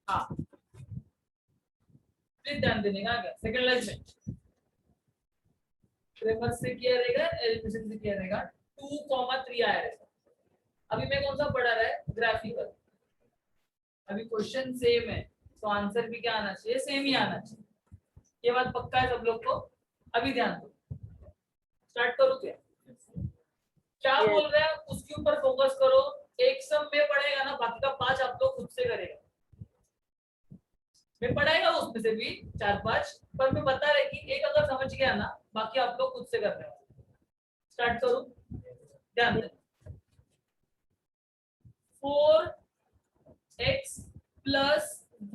हाँ प्लीज ध्यान देने का क्या सेकंड लाइन में रेफरेंस से किया रहेगा, एलिमिनेशन से किया रहेगा, 2,3 आया रहेगा। अभी मैं कौन सा पढ़ा रहा है, ग्राफिकल। अभी क्वेश्चन सेम है तो आंसर भी क्या आना चाहिए, सेम ही आना चाहिए। ये बात पक्का है सब लोग को? अभी ध्यान दो, स्टार्ट करो। क्या क्या बोल रहे हैं उसके ऊपर फोकस करो। एक सम में पढ़ेगा ना, बाकी का 5 आप लोग खुद से करेगा। मैं पढ़ाएगा उसमें से भी 4-5, पर मैं बता रहा कि एक अगर समझ गया ना, बाकी आप लोग खुद से कर रहे हो। स्टार्ट करो, ध्यान दें। 4x +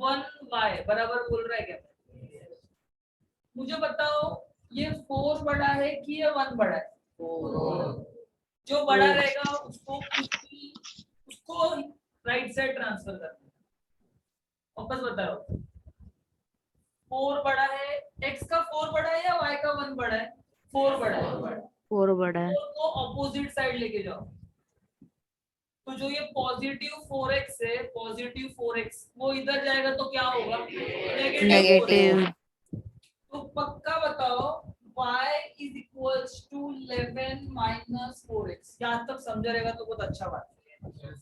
1y बराबर बोल रहा है क्या? मुझे बताओ ये 4 बड़ा है कि ये 1 बड़ा है? 4। जो बड़ा रहेगा उसको राइट साइड ट्रांसफर करना। वापस बताओ, 4 बड़ा है, x का 4 बड़ा है या y का 1 बड़ा है? 4 बड़ा है। 4 बड़ा है। 4 को ऑपोजिट साइड लेके जाओ, तो जो ये पॉजिटिव 4x है, पॉजिटिव 4x वो इधर जाएगा तो क्या होगा, नेगेटिव। तो पक्का बताओ y = 11 - 4x। यहाँ तक समझा रहेगा तो बहुत अच्छा बात है।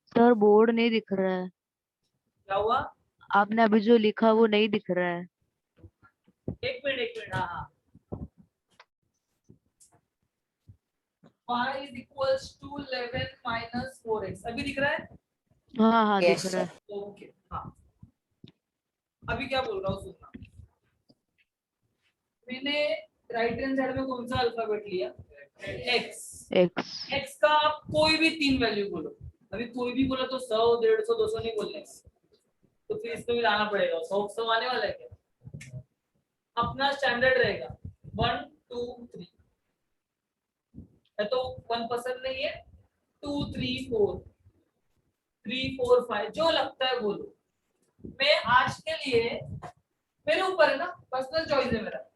सर बोर्ड नहीं दिख रहा है। क्या हुआ? आपने अभी जो लिखा वो नहीं दिख रहा है। एक मिनट। हाँ y = 11 - 4x अभी दिख रहा है? हाँ हाँ दिख रहा है। ओके हाँ। अभी क्या बोल रहा हूँ सुनना। मैंने राइट हैंड साइड में कौन सा अल्फाबेट लिया, x। x का आप कोई भी 3 वैल्यू बोलो। अभी कोई भी बोला तो 100, 150, 200 नहीं बोलने, तो फिर इसको भी लाना पड़ेगा। 100 आने वाला है क्या? अपना स्टैंडर्ड रहेगा 1 2 3 है, तो 1 पसंद नहीं है, 2 3 4 3 4 5 जो लगता है बोलो। मैं आज के लिए, मेरे ऊपर है ना, पर्सनल चॉइस है मेरा।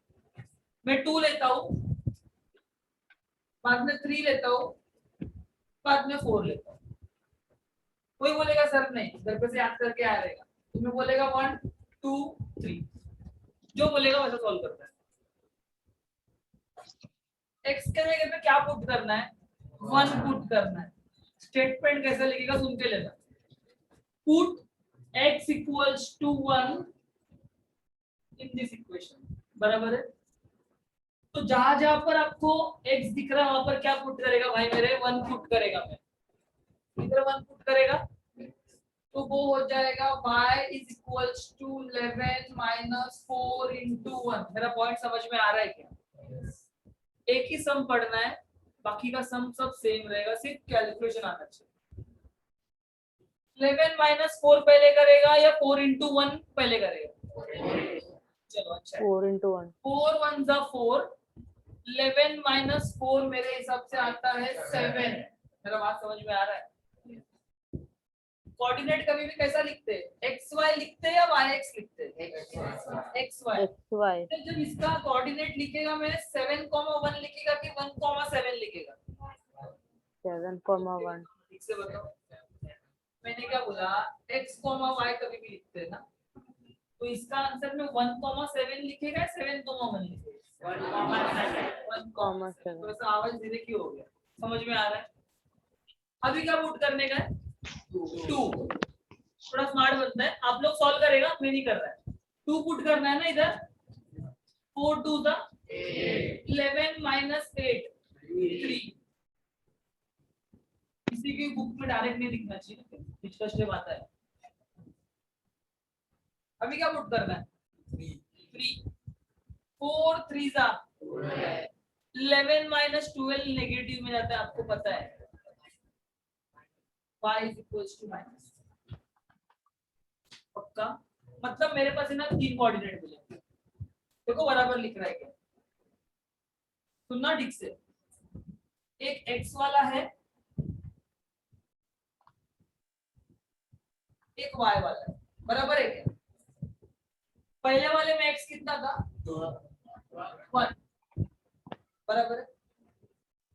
मैं 2 लेता हूँ, बाद में 3 लेता हूँ, बाद में 4 लेता हूँ। कोई बोलेगा सर नहीं, घर पे से याद करके आ रहेगा, तुम्हें बोलेगा 1 2 3, जो बोलेगा वैसा सॉल्व करता है। x के जगह पे क्या पुट करना है, 1 पुट करना है। स्टेटमेंट कैसे लिखेगा सुन के लेना। Put x = 1 in this equation, बराबर है। तो जहां जहां पर आपको x दिख रहा है वहां पर क्या पुट करेगा भाई मेरे, 1 पुट करेगा। मैं इधर 1 पुट करेगा तो वो हो जाएगा y = 11 - 4 × 1। मेरा पॉइंट समझ में आ रहा है क्या? एक ही सम पढ़ना है, बाकी का सम सब सेम रहेगा, सिर्फ कैलकुलेशन आना चाहिए। 11 - 4 पहले करेगा या 4 × 1 पहले करेगा? चलो अच्छा है, 4 × 1। 4 1 = 4, 11 - 4 मेरे हिसाब से आता है 7। मेरा बात समझ में आ रहा है? कोऑर्डिनेट कभी भी कैसा लिखते हैं, xy लिखते हैं या yx लिखते हैं? xy। तो जब इसका कोऑर्डिनेट लिखेगा मैं 7,1 लिखेगा कि 1,7 लिखेगा? 7,1। ठीक से बताओ। मैंने क्या बोला, x, y कभी भी लिखते हैं ना, तो इसका आंसर में 1,7 लिखेगा, 7,1 लिखेगा? 1,7। तो आवाज धीरे क्यों हो गया, समझ में आ रहा है? अभी क्या पुट करने का है, 2। थोड़ा स्मार्ट बनता है, आप लोग सॉल्व करेगा, मैं नहीं कर रहा है। 2 पुट करना है ना इधर, 4 2 द 11 - 8 3। किसी की बुक में डायरेक्ट नहीं दिखना चाहिए, डिस्कस स्टेप आता है। अभी क्या पुट करना है, 3 4 3 सा 11 - 12 नेगेटिव में जाता है, आपको पता है। y = माइनस, पक्का? मतलब मेरे पास है ना 3 कोऑर्डिनेट मिले, देखो बराबर लिख रहा है क्या, सुनना ठीक से। एक x वाला है, एक y वाला है, बराबर है क्या? पहले वाले में x कितना था, 1, बराबर है।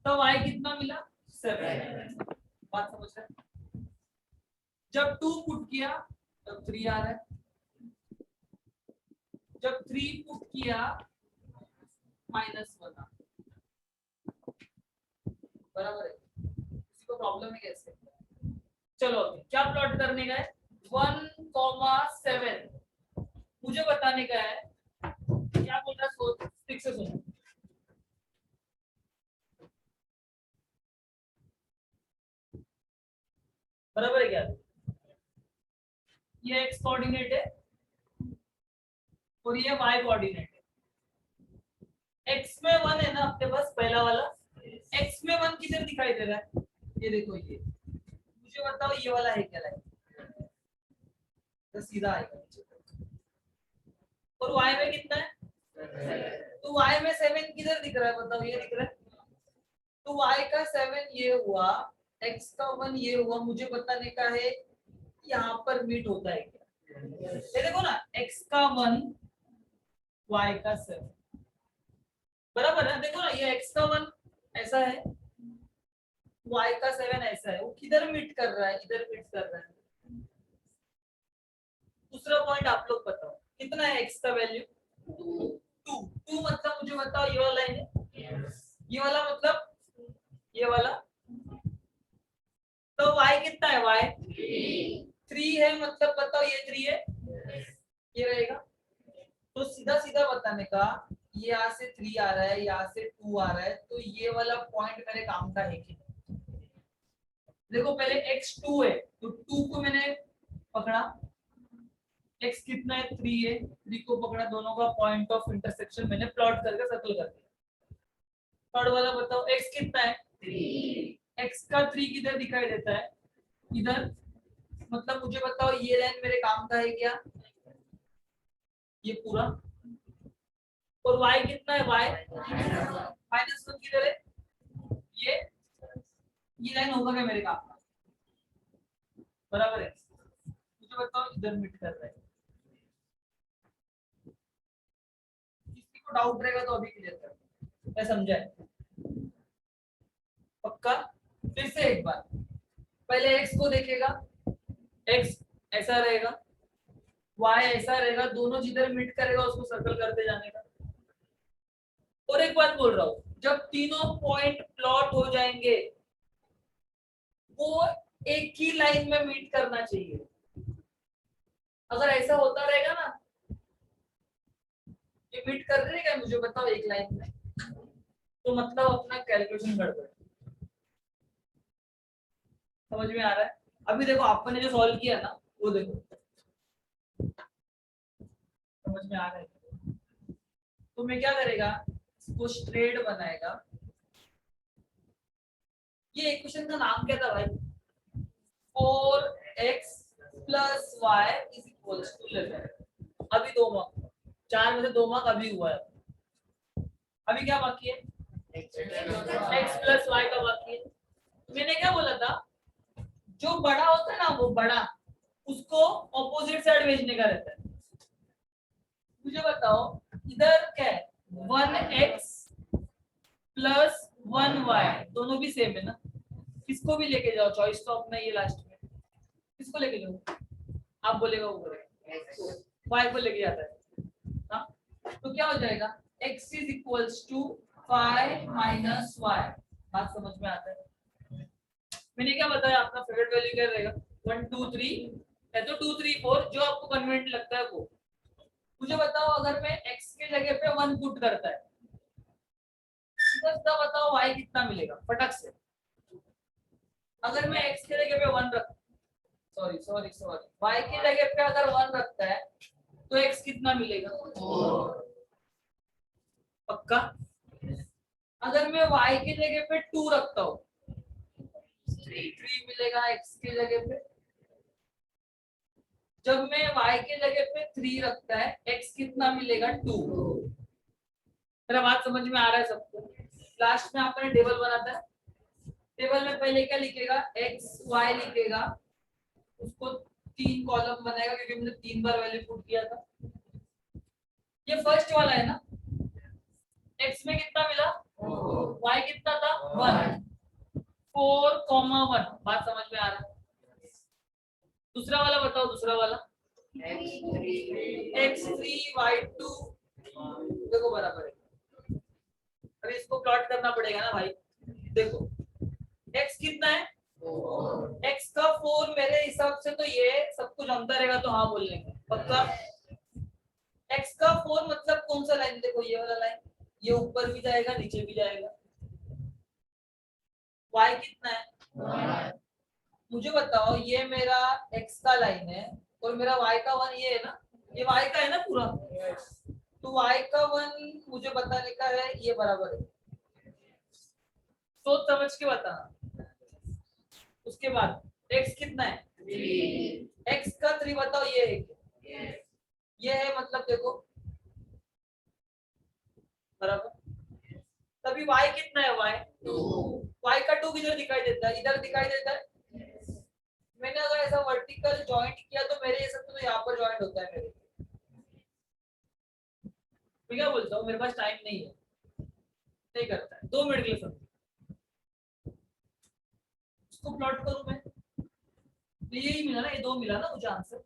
तो y कितना मिला, 7। बात समझ रहे? जब 2 पुट किया तब 3 आ रहा है, जब 3 पुट किया -1 बराबर है। किसी को प्रॉब्लम है कैसे? चलो अभी क्या प्लॉट करने का है? 1,7 मुझे बताने का है। क्या बोल रहा है? सोच ठीक से सुनो। बराबर है क्या? ये x कोऑर्डिनेट है और ये y कोऑर्डिनेट है। x में 1 है ना आपके पास, पहला वाला। x में 1 किधर दिखाई दे रहा है? ये देखो, ये मुझे बताओ ये वाला है क्या लाइन? तो सीधा आएगा। और y में कितना है? तो y में 7 किधर दिख रहा है? बताओ, ये दिख रहा है। तो y का 7 ये हुआ, x का 1 ये हुआ। मुझे बताने का है यहाँ पर मीट होता है क्या? ये देखो ना, x का 1 y का 7 बराबर है। देखो ना, ये x का 1 ऐसा है, y का 7 ऐसा है। वो किधर मीट कर रहा है? इधर मीट कर रहा है। दूसरा पॉइंट आप लोग बताओ, कितना है x का वैल्यू? 2 मतलब मुझे बताओ ये वाला लाइन है, ये वाला मतलब ये वाला। तो y कितना है? y 3 है, मतलब बताओ ये 3 है, ये रहेगा। तो सीधा सीधा बताने का, ये यहाँ से 3 आ रहा है, यहाँ से 2 आ रहा है, तो ये वाला पॉइंट मेरे काम का है कि नहीं? देखो पहले x 2 है, तो 2 को मैंने पकड़ा, x कितना है? 3 है, 3 को पकड़ा, दोनों का पॉइंट ऑफ इंटरसेक्शन मैंने प्लॉट करके सर्कल कर दिया। थर्ड वाला बताओ x कितना है? 3। x का 3 किधर दिखाई देता है? इधर। मतलब मुझे बताओ ये लाइन मेरे काम का है क्या? ये पूरा। और y कितना है? y -1 किधर है? ये लाइन होगा क्या मेरे काम का? बराबर है। मुझे बताओ इधर मीट कर रहा है। किसी को डाउट रहेगा तो अभी क्लियर कर, मैं समझा है? पक्का? फिर से एक बार, पहले x को देखेगा, x ऐसा रहेगा, y ऐसा रहेगा, दोनों जिधर मीट करेगा उसको सर्कल करते जाने का। और एक बात बोल रहा हूं, जब तीनों पॉइंट प्लॉट हो जाएंगे वो एक ही लाइन में मीट करना चाहिए। अगर ऐसा होता रहेगा ना, ये मीट कर रहेगा मुझे बताओ एक लाइन में, तो मतलब अपना कैलकुलेशन गड़बड़। समझ में आ रहा है? अभी देखो आपने जो सॉल्व किया ना, वो देखो, समझ में आ रहा है? तो मैं क्या करेगा, इसको स्ट्रेट बनाएगा। ये इक्वेशन का नाम क्या था भाई? 4x + y = 11। अभी 2 मार्क, 4 में से 2 मार्क अभी हुआ है। अभी क्या बाकी है? x + y का बाकी है। मैंने क्या बोला था, जो बड़ा होता है ना, वो बड़ा, उसको ऑपोजिट साइड भेजने का रहता है। मुझे बताओ इधर क्या है? 1x + 1y, दोनों भी सेम है ना? किसको भी लेके जाओ, चॉइस तो अपना ये लास्ट में। किसको लेके जाओ? आप बोलेगा वो बोलेगा, y को लेके जाता है। हाँ, तो क्या हो जाएगा? x = 5 - y। बात समझ में आता है? मैंने क्या बताया, अपना फेवरेट वैल्यू क्या रहेगा? 1 2 3 है, तो 2 3 4 जो आपको कन्वीनियंट लगता है वो। मुझे बताओ अगर मैं x के जगह पे 1 पुट करता है, सीधा बताओ y कितना मिलेगा फटक से? अगर मैं x के जगह पे 1 रख, सॉरी y की जगह पे अगर 1 रखता है तो x कितना मिलेगा? पक्का? अगर मैं y की जगह पे 2 रखता हूँ, 3 मिलेगा x की जगह पे। जब मैं y की जगह पे 3 रखता है, x कितना मिलेगा? 2। मेरा बात समझ में आ रहा है सबको? लास्ट में आपने टेबल बनाता है, टेबल में पहले क्या लिखेगा? x y लिखेगा, उसको 3 कॉलम बनाएगा क्योंकि मैंने 3 बार वैल्यू पुट किया था। ये फर्स्ट वाला है ना, x में कितना मिला? y कितना था? 1। 4,1 बात समझ में आ रहा है? दूसरा वाला बताओ, दूसरा वाला x3 y2 देखो बराबर है। अभी इसको प्लॉट करना पड़ेगा ना भाई। देखो x कितना है, x का 4, मेरे हिसाब से तो ये सब कुछ जमता रहेगा तो हाँ बोल लेंगे पक्का। x का 4 मतलब कौन सा लाइन, देखो ये वाला लाइन, ये ऊपर भी जाएगा नीचे भी जाएगा। y कितना है, मुझे बताओ, ये मेरा x का लाइन है और मेरा y का 1 ये है ना, ये y का है ना पूरा, तो y का 1 मुझे बताने का है, ये बराबर है। सोच समझ के बताना। उसके बाद x कितना है, x का 3 बताओ, ये है, ये है, मतलब देखो बराबर। तभी y कितना है, y का 2 किधर दिखाई देता है, इधर दिखाई देता है। मैंने अगर ऐसा वर्टिकल जॉइंट किया तो मेरे हिसाब से तो यहाँ पर जॉइंट होता है मेरे। मैं क्या बोलता हूँ, मेरे पास टाइम नहीं है, नहीं करता है, 2 मिनट के लिए समझो। इसको प्लॉट करूं मैं, तो यही मिला ना, ये 2 मिला ना मुझे आंसर।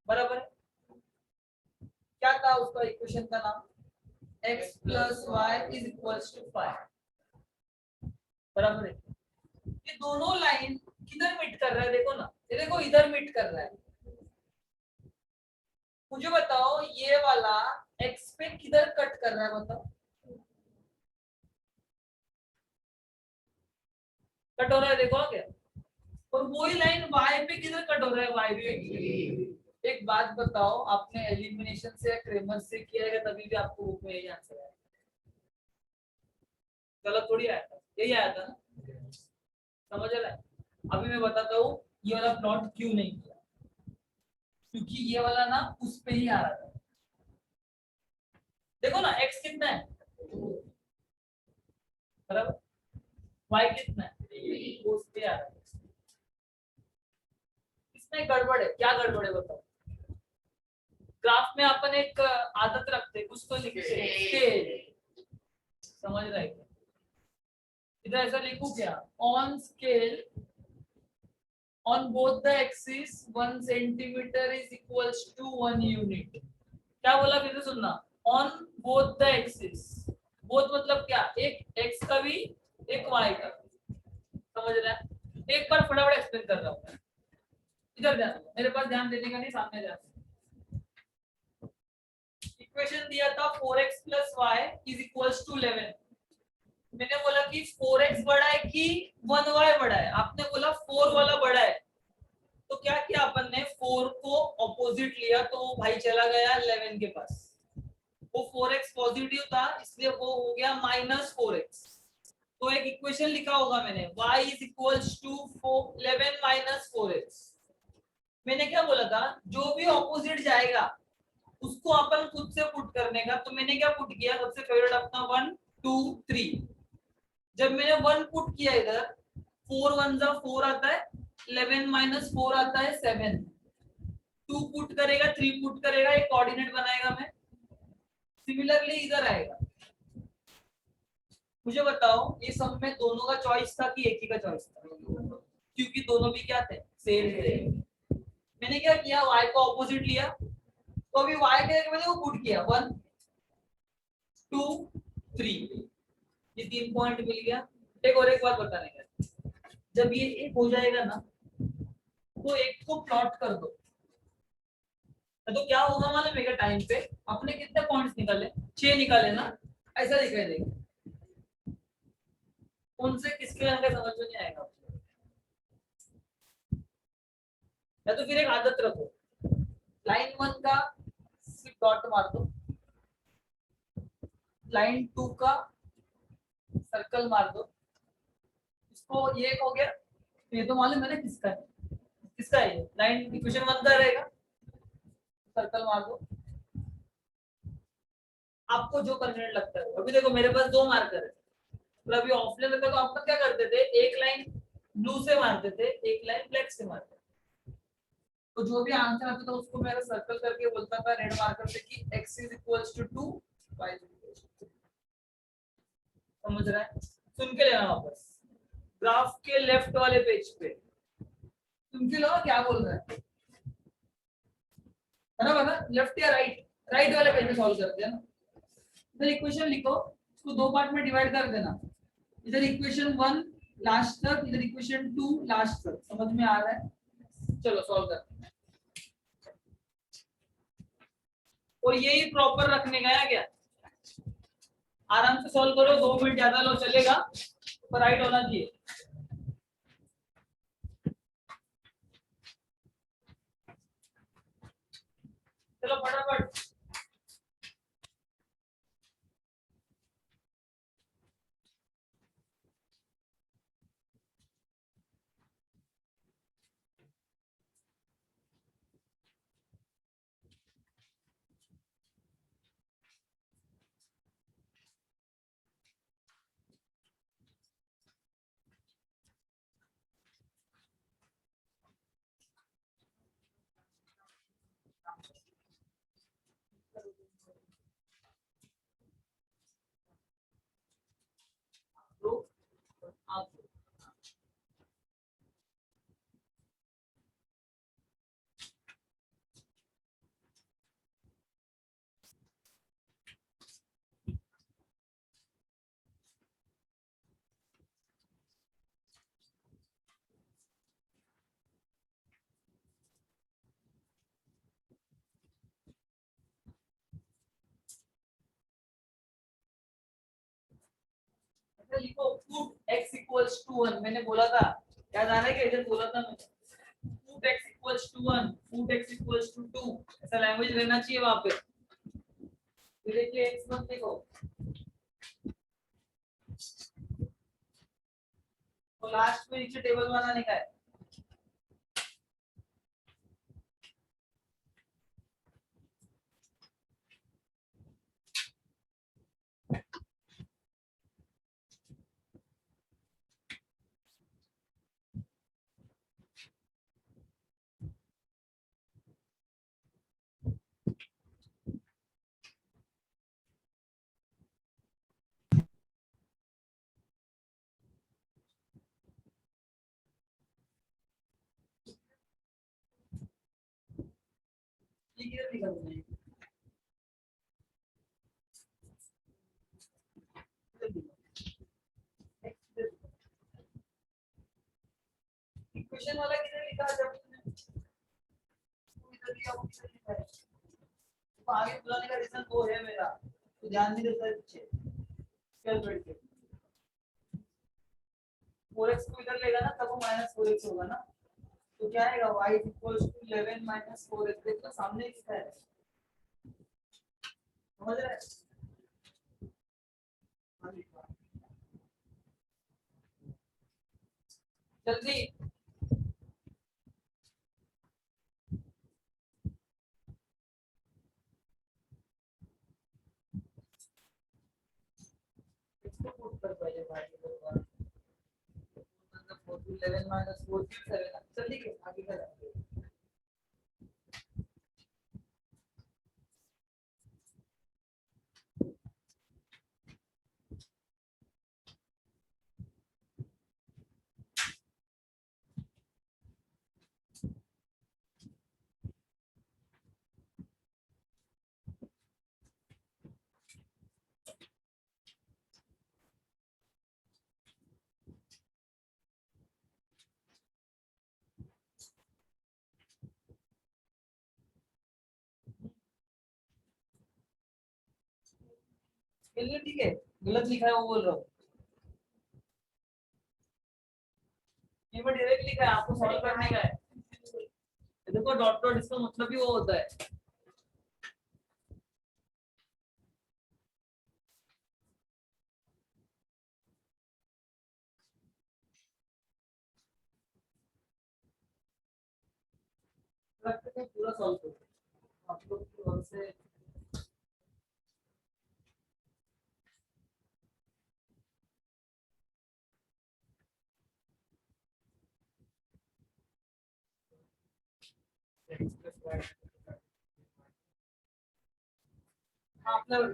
बराबर है। क्या था उसका इक्वेशन का नाम, x plus y is equals to 5। बराबर है। ये दोनों लाइन किधर मीट कर रहा है, देखो ना, ये देखो इधर मीट कर रहा है। मुझे बताओ ये वाला x पे किधर कट कर रहा है, बताओ। कट हो रहा है, देखो आ गया। और वही लाइन y पे किधर कट हो रहा है, y पे। एक बात बताओ, आपने एलिमिनेशन से या क्रेमर से किया है तभी भी आपको बुक में यही आंसर आया, गलत थोड़ी आया था, यही आया था ना, समझ रहा है। अभी मैं बताता हूँ ये वाला प्लॉट क्यों नहीं किया, क्योंकि ये वाला ना उस पे ही आ रहा था। देखो ना x कितना है, बराबर, y कितना है, वो उस पे आ रहा है। इसमें गड़बड़ है, क्या गड़बड़ है बताओ। ग्राफ में अपन एक आदत रखते हैं, कुछ तो लिखते हैं स्केल, समझ रहे हैं क्या? इधर ऐसा लिखूं क्या, on scale on both the axis 1 centimeter is equals to 1 unit। क्या बोला, फिर से सुनना, on both the axis, both मतलब क्या, एक x का भी एक y का भी, समझ रहे हैं। एक बार फटाफट एक्सप्लेन कर रहा हूँ, इधर ध्यान, मेरे पास ध्यान देने का नहीं, सामने ध्यान। इक्वेशन दिया था 4x plus y is equals to 11। मैंने बोला कि 4x बड़ा है कि 1y बड़ा है, आपने बोला 4 वाला बड़ा है, तो क्या किया अपन ने, 4 को ऑपोजिट लिया, तो वो भाई चला गया 11 के पास। वो 4x पॉजिटिव था इसलिए वो हो गया -4x। तो एक इक्वेशन लिखा होगा मैंने, y is equals to 11 minus 4x। मैंने क्या बोला था, जो भी ऑपोजिट जाएगा उसको अपन खुद से पुट करने का, तो मैंने क्या पुट किया, सबसे फेवरेट अपना 1 2 3। जब मैंने 1 पुट किया इधर, 4 1 जा 4 आता है, 11 minus 4 आता है 7। 2 पुट करेगा, 3 पुट करेगा, एक कोऑर्डिनेट बनाएगा मैं, सिमिलरली इधर आएगा। मुझे बताओ ये सब में दोनों का चॉइस था कि एक ही का चॉइस था, क्योंकि दोनों भी क्या थे, सेम थे। मैंने क्या किया, y को ऑपोजिट लिया, तो अभी y के जगह मैंने वो पुट किया 1 2 3, ये 3 पॉइंट मिल गया। एक और एक बात बताने का, जब ये एक हो जाएगा ना, तो एक को प्लॉट कर दो, तो क्या होगा मालूम है क्या, टाइम पे अपने कितने पॉइंट्स निकाले, 6 निकाले ना, ऐसा दिखाई देगा। उनसे किसके रंग का समझ में नहीं आएगा, या तो फिर एक आदत रखो, लाइन 1 का सिर्फ डॉट मार दो, लाइन 2 का सर्कल मार दो, इसको ये एक हो गया। ये तो मालूम है ना किसका है, किसका है, लाइन इक्वेशन 1 का रहेगा, सर्कल मार दो, आपको जो कन्वीनियंट लगता है। अभी देखो मेरे पास 2 मार्कर है, और अभी ऑफलाइन रहता तो आप क्या करते थे, एक लाइन ब्लू से मारते थे, एक लाइन ब्लैक से मारते थे। तो जो भी आंसर आता था उसको मैं सर्कल करके बोलता था रेड मार्कर से कि x is equals to 2, y is equals to 3। समझ रहा है? सुन के लेना वापस, ग्राफ के लेफ्ट वाले पेज पे सुन के लो क्या बोल रहा है ना, लेफ्ट या राइट, राइट वाले पेज में सॉल्व करते हैं ना। इधर इक्वेशन लिखो, इसको दो पार्ट में डिवाइड कर देना। इधर इक्वेशन 1 लास्ट तक, इधर इक्वेशन 2 लास्ट तक। समझ में आ रहा है? चलो सॉल्व करते हैं। और यही प्रॉपर रखने गया क्या? आराम से सॉल्व करो, 2 मिनट ज्यादा लो चलेगा, पर राइट होना चाहिए। चलो फटाफट। दो, आप दो। ऐसे लिखो पुट x इक्वल्स टू 1। मैंने बोला था, याद आ रहा है कि इधर बोला था मैंने, put x equals to 1, put x equals to 2। ऐसा लैंग्वेज रहना चाहिए वहां पे। फिर देखिए x मत देखो, तो लास्ट में नीचे टेबल बनाने का है। ये किधर लिखा तुमने? इक्वेशन वाला किधर लिखा जब तुमने इधर लिया वो किधर लिखा है? तो आगे बुलाने का रीजन वो है मेरा, तो ध्यान नहीं देता है पीछे। चल बैठ के 4x को इधर लेगा ना तब वो -4x होगा ना। तो क्या आएगा y equals to 11 minus 4x। देखो सामने लिखा है, समझ रहे हैं? हाँ, लिखा। जल्दी इसको पुट कर पहले भाई को बार। मतलब 4 to 11 माइनस 4 7। जल्दी के आगे कर। चलिए ठीक है, गलत लिखा है वो बोल रहा हूँ। ये मैं डायरेक्ट लिखा है, आपको सॉल्व करने का है। ये देखो डॉट डॉट, इसका मतलब ही वो होता है। पूरा सॉल्व करो आप लोग की ओर से। आपल्यावर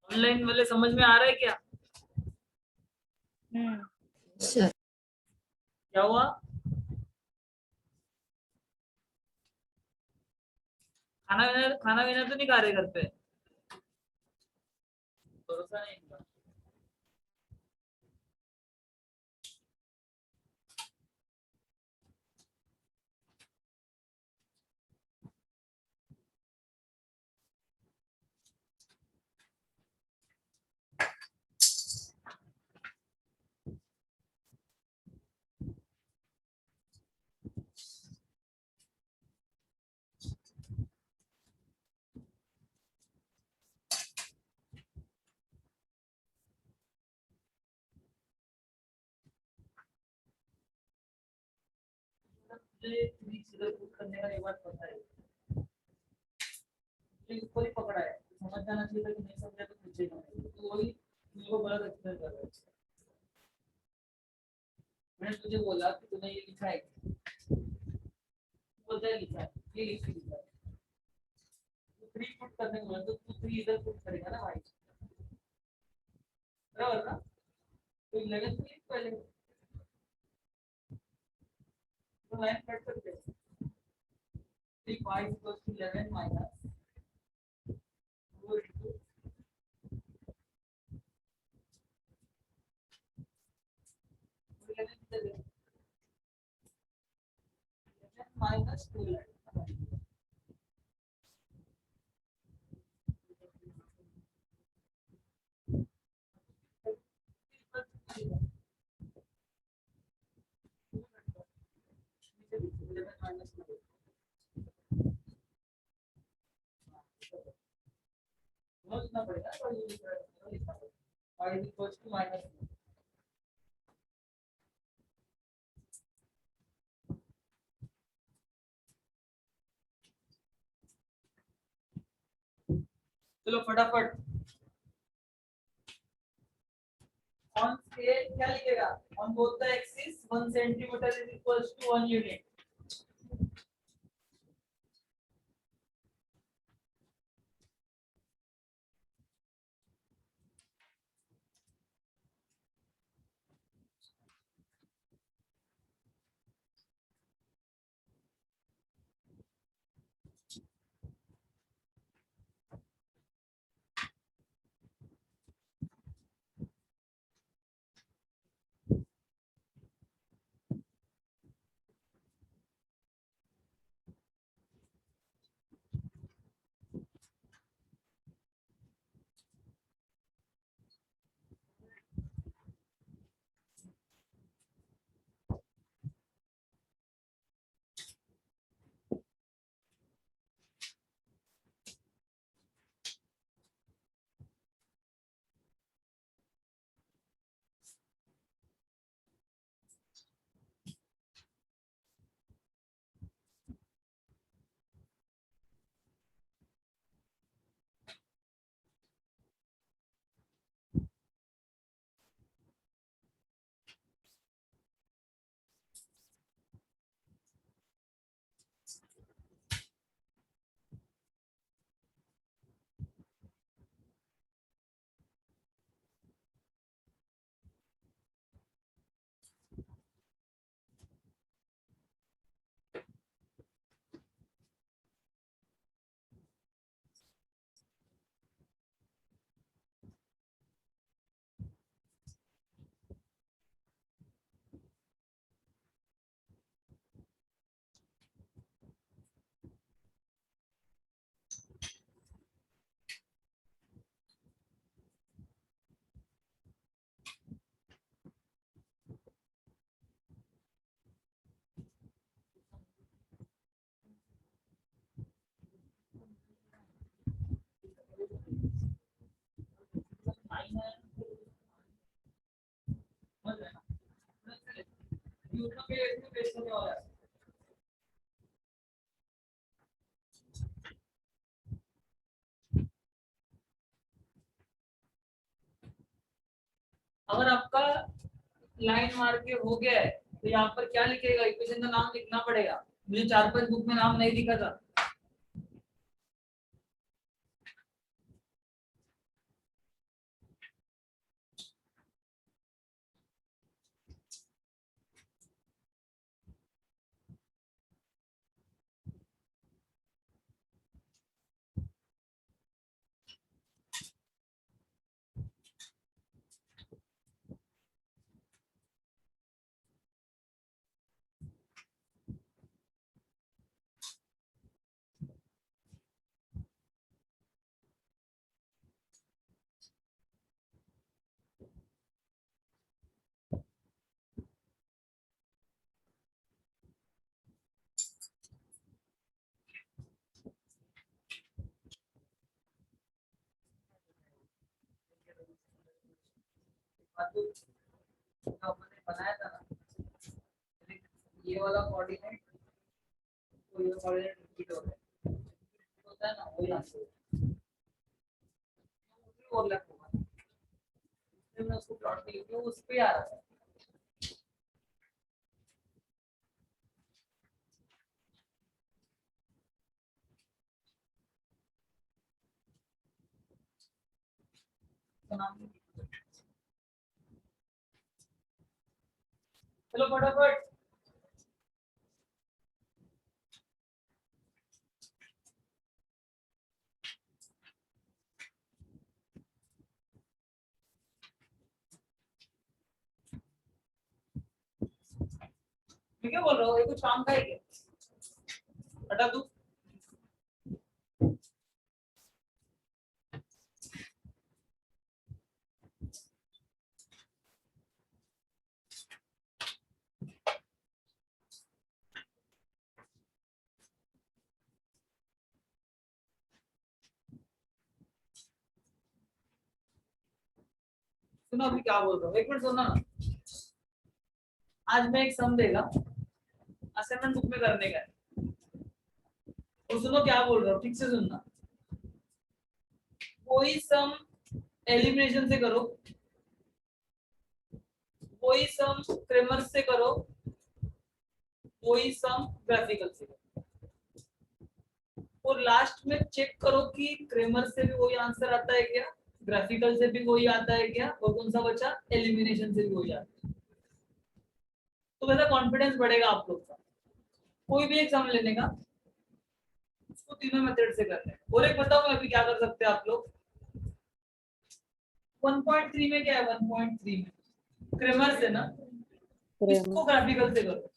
ऑनलाइन वाले समझ में आ रहा है क्या? सर क्या हुआ? खाना पीना तो नहीं खा रहे घर पे? भरोसा नहीं इनका। मुझे इधर कुछ करने का एक बात पता है, ऊपर ही पकड़ा है, समझ जाना चाहिए था कि नहीं समझा तो पूछेगा, तो वही मेरे को गलत एक्सप्लेन कर रहा है। मैंने तुझे बोला कि तूने ये लिखा है, बोलता है लिखा है, ये लिखा है, तो 3 पुट करने को बोला तो तू 3 इधर पुट करेगा ना भाई, बराबर ना? तो 11 लिख पहले, तो लाइन कट करते हैं, 3 5 11 माइनस 4 into 11 किधर है? 11 माइनस 12 लिखना पड़ेगा, और ये लिखना पड़ेगा, y इक्वल्स टू माइनस। चलो फटाफट, ऑन स्केल क्या लिखेगा? On both the axis 1 centimetre is equals to 1 unit. Line मार के हो गया है, तो यहाँ पर क्या लिखेगा, इक्वेशन का नाम लिखना पड़ेगा। मुझे 4-5 बुक में नाम नहीं लिखा था। जो हमने बनाया था ना, ये वाला कोऑर्डिनेट, तो ये कोऑर्डिनेट रिपीट हो रहा है, होता है ना, वही आंसर ओवरलैप होगा। फिर मैं उसको प्लॉट नहीं किया, उस पे आ रहा है। तो नाम चलो फटाफट। मैं क्या बोल रहा हूँ, ये कुछ काम का है क्या? हटा दूं? सुनो अभी क्या बोल रहा हूँ, एक मिनट सुनना ना। आज मैं एक सम देगा, असाइनमेंट बुक में करने का है। और सुनो क्या बोल रहा हूँ, ठीक से सुनना। कोई सम एलिमिनेशन से करो, कोई सम क्रेमर से करो, कोई सम ग्राफिकल से करो, और लास्ट में चेक करो कि क्रेमर से भी वही आंसर आता है क्या, ग्राफिकल से भी वही आता है क्या, और कौन सा बचा, एलिमिनेशन से भी वही आता है। तो वैसा कॉन्फिडेंस बढ़ेगा आप लोग का। कोई भी एग्जाम लेने का, उसको तीनों मेथड से करना है। और एक बताओ मैं अभी क्या कर सकते हैं आप लोग। 1.3 में क्या है, 1.3 में क्रेमर से ना, इसको ग्राफिकल से करो।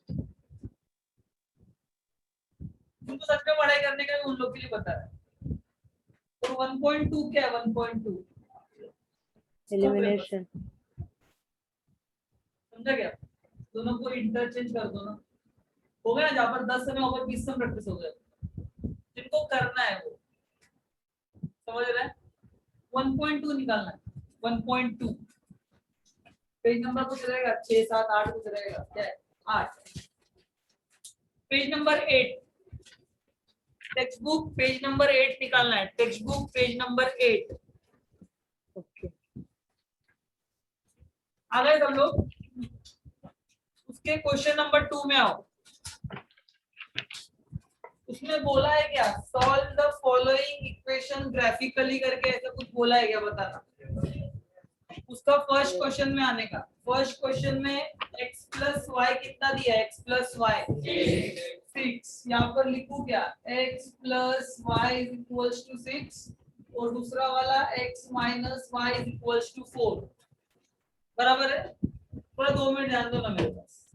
उनको सच में पढ़ाई करने का उन लोग के लिए बता रहा है। और 1.2 क्या है, 1.2 एलिमिनेशन। समझा क्या? दोनों को इंटरचेंज कर दो ना, हो गया ना। जहाँ पर 10 समय ऊपर 20 समय प्रैक्टिस हो गया, जिनको करना है वो समझ रहे हैं। 1.2 निकालना है, 1.2 पेज नंबर कुछ रहेगा, 6 7 8 कुछ रहेगा, क्या है 8। Page number 8, textbook page number 8 निकालना है, textbook page number 8। Okay, आ गए सब लोग? उसके क्वेश्चन नंबर 2 में आओ। उसमें बोला है क्या, solve the following equation graphically करके, ऐसा कुछ बोला है क्या, बताना। उसका फर्स्ट क्वेश्चन में आने का, फर्स्ट क्वेश्चन में x प्लस वाई कितना दिया है, x प्लस वाई 6। यहाँ पर लिखू क्या, x plus y is equals to 6, और दूसरा वाला x minus y is equals to 4। बराबर है? थोड़ा 2 मिनट ध्यान दो ना मेरे पास।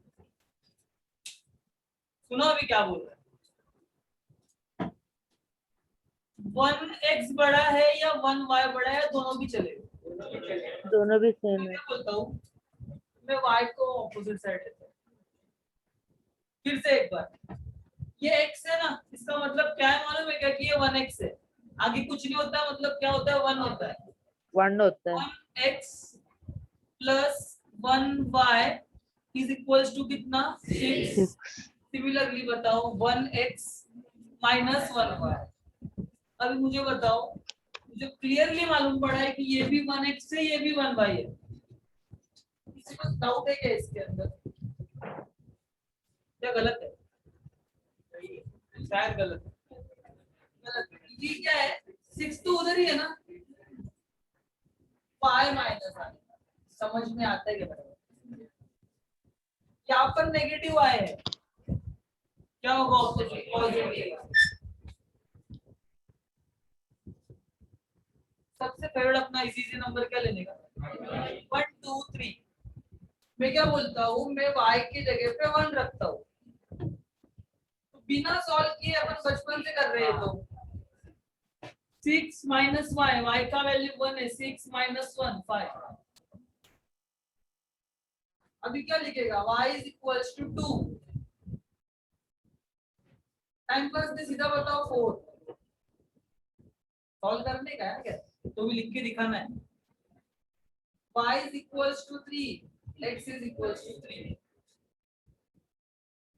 सुनो अभी क्या बोल रहा है। 1x बड़ा है या 1y बड़ा है, दोनों भी चलेगा। दोनों भी सेम मैं है। क्या बोलता हूँ, मैं y को ऑपोजिट साइड लेता हूँ। फिर से एक बार, ये x है ना, इसका मतलब क्या है मालूम है क्या, कि ये 1x है। आगे कुछ नहीं होता, मतलब क्या होता है, 1 होता है। 1 होता है। 1x plus 1y is equals to कितना, 6। 6। सिमिलरली बताओ 1x माइनस 1y। अभी मुझे बताओ, मुझे क्लियरली मालूम पड़ा है कि ये भी 1x है, ये भी 1y है। किसी को डाउट है क्या इसके अंदर? क्या गलत है? शायद गलत है। गलत है। ये क्या है? 6 तो उधर ही है ना, 5 माइनस आएगा। समझ में आता है क्या बराबर? यहाँ पर नेगेटिव आए है, क्या होगा? Opposite positive. सबसे फेवरेट अपना इजी से नंबर क्या लेने का? 1 2 3। मैं क्या बोलता हूँ, मैं y की जगह पे 1 रखता हूँ, तो बिना सॉल्व किए अपन बचपन से कर रहे हैं। तो 6 माइनस वाई, वाई का वैल्यू 1 है, 6 माइनस 1 5। अभी क्या लिखेगा? y is equals to 2। Time pass में सीधा बताओ 4। सॉल्व करने का है क्या? तो भी लिख के दिखाना है। y is equals to 3, x is equals to 3।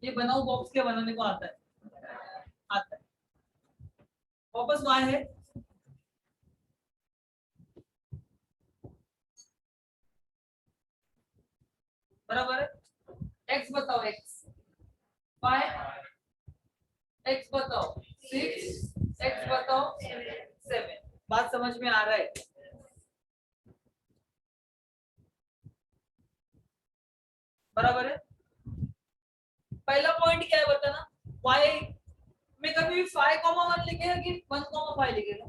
ये बनाओ बॉक्स क्या बनाने को आता है? आता है। वापस y है, बराबर है। x बताओ, x 5, x बताओ 6, x बताओ 7। बात समझ में आ रहा है? बराबर है। पहला पॉइंट क्या है बताना? y में कभी भी 5,1 लिखेगा कि 1,5 लिखेगा?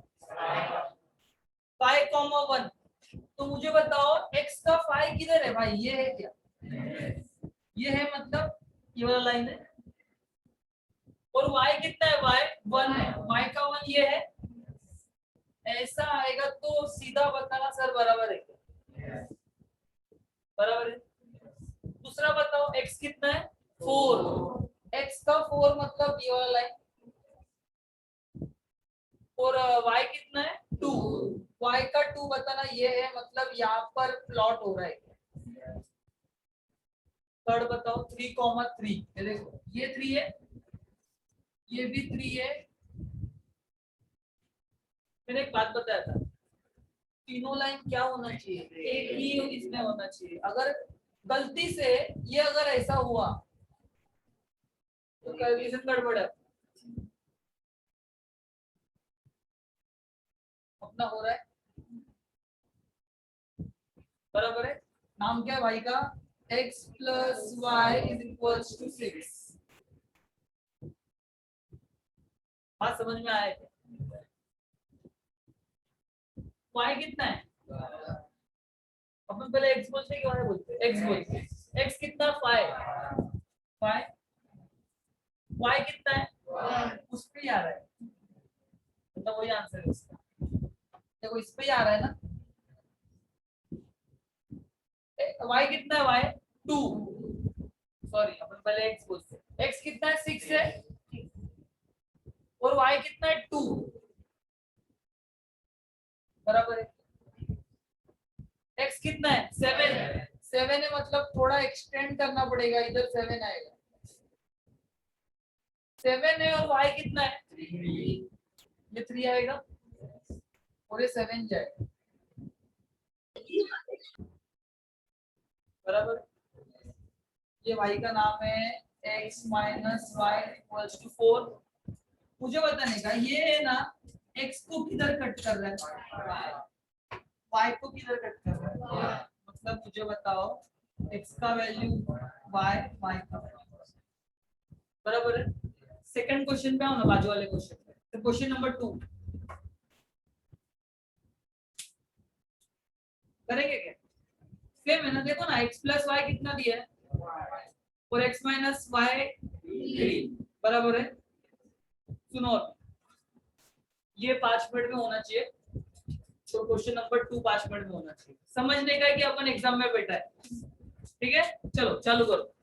5,1। तो मुझे बताओ x का 5 किधर है भाई? ये है क्या? ये है, मतलब ये वाला लाइन है। और y कितना है? y 1 है, y का 1 ये है। ऐसा आएगा तो सीधा बताना सर बराबर है क्या? बराबर है। दूसरा बताओ x कितना है? 4। x का 4 मतलब ये वाला लाइन। और y कितना है? 2। y का 2 बताना, ये है, मतलब यहाँ पर प्लॉट हो रहा है। थर्ड बताओ 3,3। ये देखो, ये 3 है, ये भी 3 है। मैंने एक बात बताया था, तीनों लाइन क्या होना चाहिए? एक ही इसमें होना चाहिए। अगर गलती से ये अगर ऐसा हुआ तो कैलकुलेशन गड़बड़ है। अपना हो रहा है, बराबर है। नाम क्या है भाई का? x plus y is equals to 6। बात समझ में आया क्या? y कितना है? अपन पहले x बोलते हैं कि y बोलते हैं? x बोलते हैं। x कितना? 5। 5। y कितना है? उस पे ही आ रहा है, मतलब वही आंसर है इसका। देखो इस पे ही आ रहा है ना। y कितना है? y 2। सॉरी, अपन पहले x बोलते हैं। x कितना है? 6 है। और y कितना है? 2। बराबर है। x कितना है? 7। 7 है, मतलब थोड़ा एक्सटेंड करना पड़ेगा, इधर 7 आएगा। 7 है और y कितना है? 3। ये 3 आएगा और ये 7 जाएगा। बराबर। ये y का नाम है x minus y equals to 4। मुझे बताने का ये है ना, x को किधर कट कर रहा है? y को किधर कट कर रहा है? मतलब मुझे बताओ x का वैल्यू y का वैल्यू, बराबर है। सेकंड क्वेश्चन पे आओ ना, बाजू वाले क्वेश्चन पे। तो क्वेश्चन नंबर 2 करेंगे क्या? सेम है ना, देखो ना, x प्लस वाई कितना दिया है और x माइनस वाई 3, बराबर है। सुनो, ये 5 मिनट में होना चाहिए, तो क्वेश्चन नंबर 2 5 मिनट में होना चाहिए। समझने का है कि अपन एग्जाम में बैठा है। ठीक है, चलो चालू करो।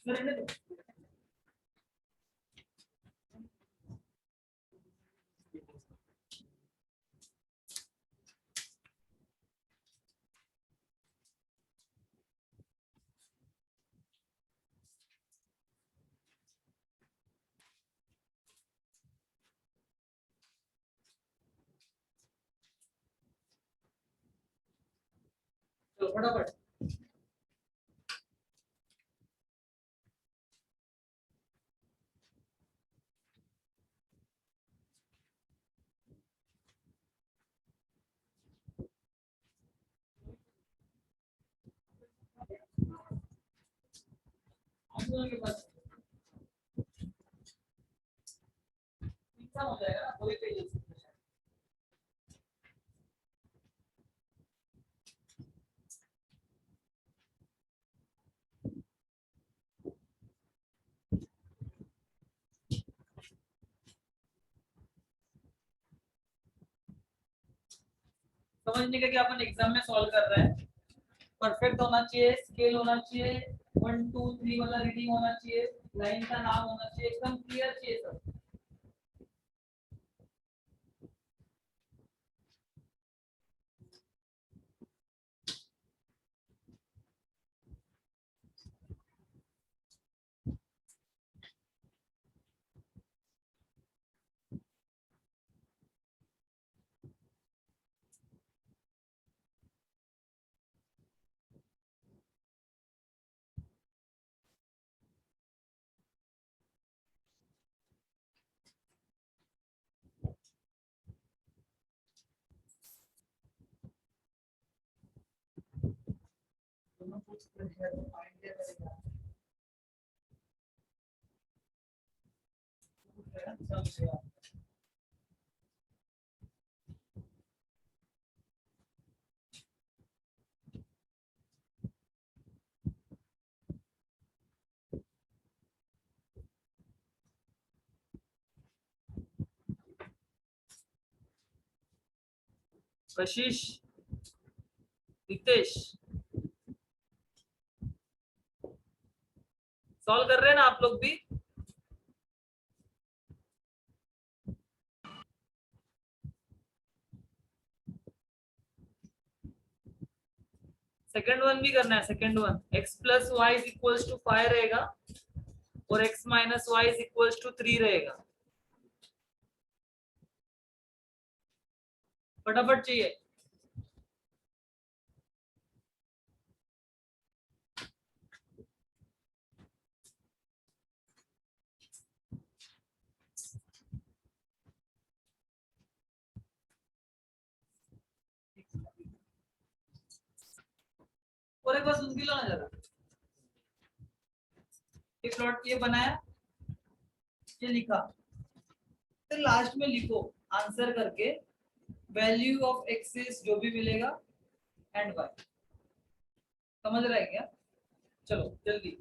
करने दो। चलो फटाफट। आप लोगों के पास इतना हो जाएगा ना, कोई पेज। समझने का कि अपन एग्जाम में सॉल्व कर रहे हैं। परफेक्ट होना चाहिए, स्केल होना चाहिए, 1 2 3 वाला रीडिंग होना चाहिए, लाइन का नाम होना चाहिए, एकदम क्लियर चाहिए सब। दोनों कुछ है तो फाइंड करेगा। समझेगा। कशिश, रितेश, सॉल्व कर रहे हैं ना आप लोग भी? सेकंड वन भी करना है। Second one x plus y is equals to 5 रहेगा और x minus y is equals to 3 रहेगा। फटाफट चाहिए। और एक बार सुन के लो ना जरा। ये प्लॉट ये बनाया, ये लिखा, फिर लास्ट में लिखो आंसर करके वैल्यू ऑफ एक्सिस जो भी मिलेगा एंड वाई। समझ रहा है क्या? चलो जल्दी।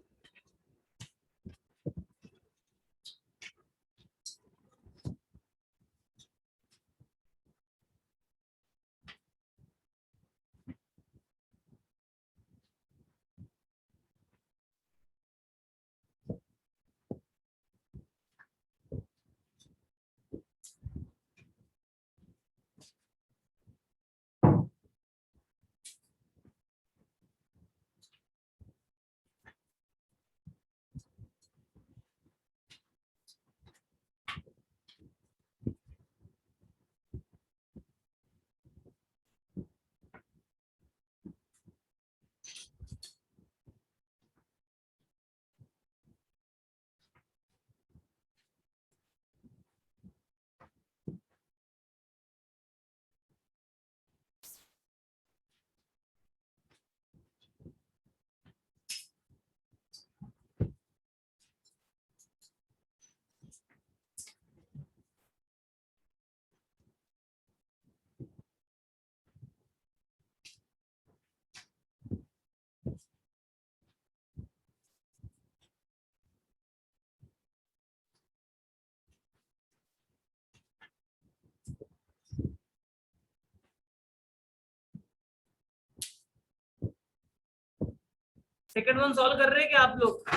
सेकंड वन सॉल्व कर रहे हैं क्या आप लोग?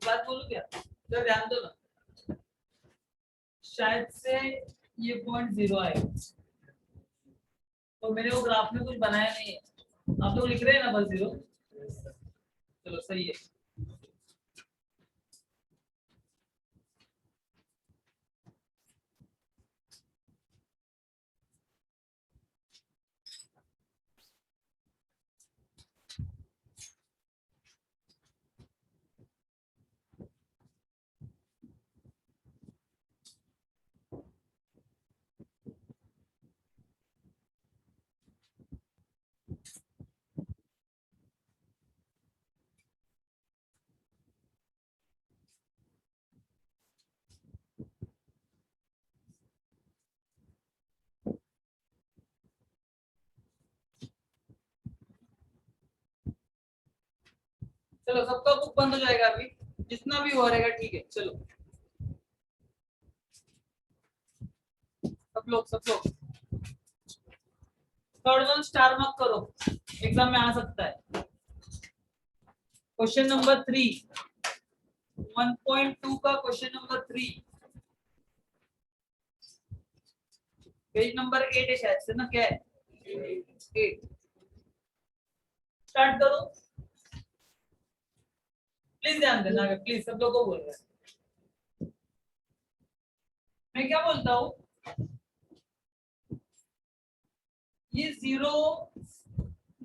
एक बात बोलूं क्या, जरा ध्यान दो ना, शायद से ये पॉइंट 0 आएगा, तो मेरे वो ग्राफ में कुछ बनाया नहीं है, आप लोग लिख रहे हैं ना बस 0, चलो सही है। चलो सबका बुक बंद हो जाएगा अभी, जितना भी हो रहेगा ठीक है। चलो सब लोग थर्ड वन स्टार मार्क करो, एग्जाम में आ सकता है। क्वेश्चन नंबर 3, 1.2 का क्वेश्चन नंबर 3, पेज नंबर 8 है शायद से ना, क्या है 8। स्टार्ट करो, प्लीज ध्यान देना, प्लीज सब लोगों को बोल रहे हैं। मैं क्या बोलता हूँ, ये 0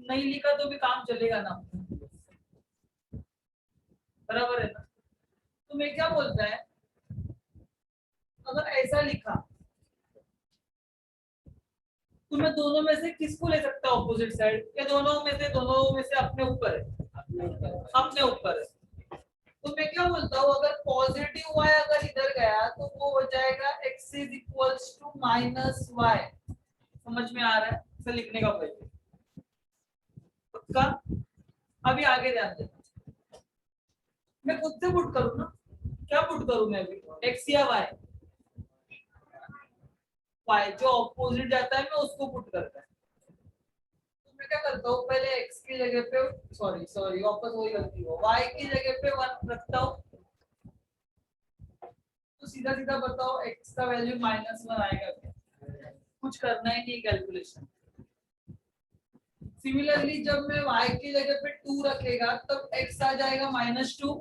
नहीं लिखा तो भी काम चलेगा ना, बराबर है ना। तो मैं क्या बोलता है, अगर ऐसा लिखा तो मैं दोनों में से किसको ले सकता हूँ ऑपोजिट साइड, या दोनों में से अपने ऊपर है, अपने ऊपर है। तो मैं क्या बोलता हूँ, अगर पॉजिटिव y अगर इधर गया तो वो हो जाएगा x is equals to minus y। समझ में आ रहा है, इसे लिखने का पहले पक्का। अभी आगे ध्यान देना, मैं खुद से पुट करूँ ना, क्या पुट करूँ मैं अभी, x या y, y जो ऑपोजिट जाता है मैं उसको पुट करता है। तो मैं क्या करता हूँ, पहले x की जगह पे सॉरी वापस वही गलती हो, y की जगह पे 1 रखता हूँ, तो सीधा सीधा बताओ x का वैल्यू -1 आएगा क्या, कुछ करना ही नहीं कैलकुलेशन। सिमिलरली जब मैं y की जगह पे 2 रखेगा तब x आ जाएगा -2,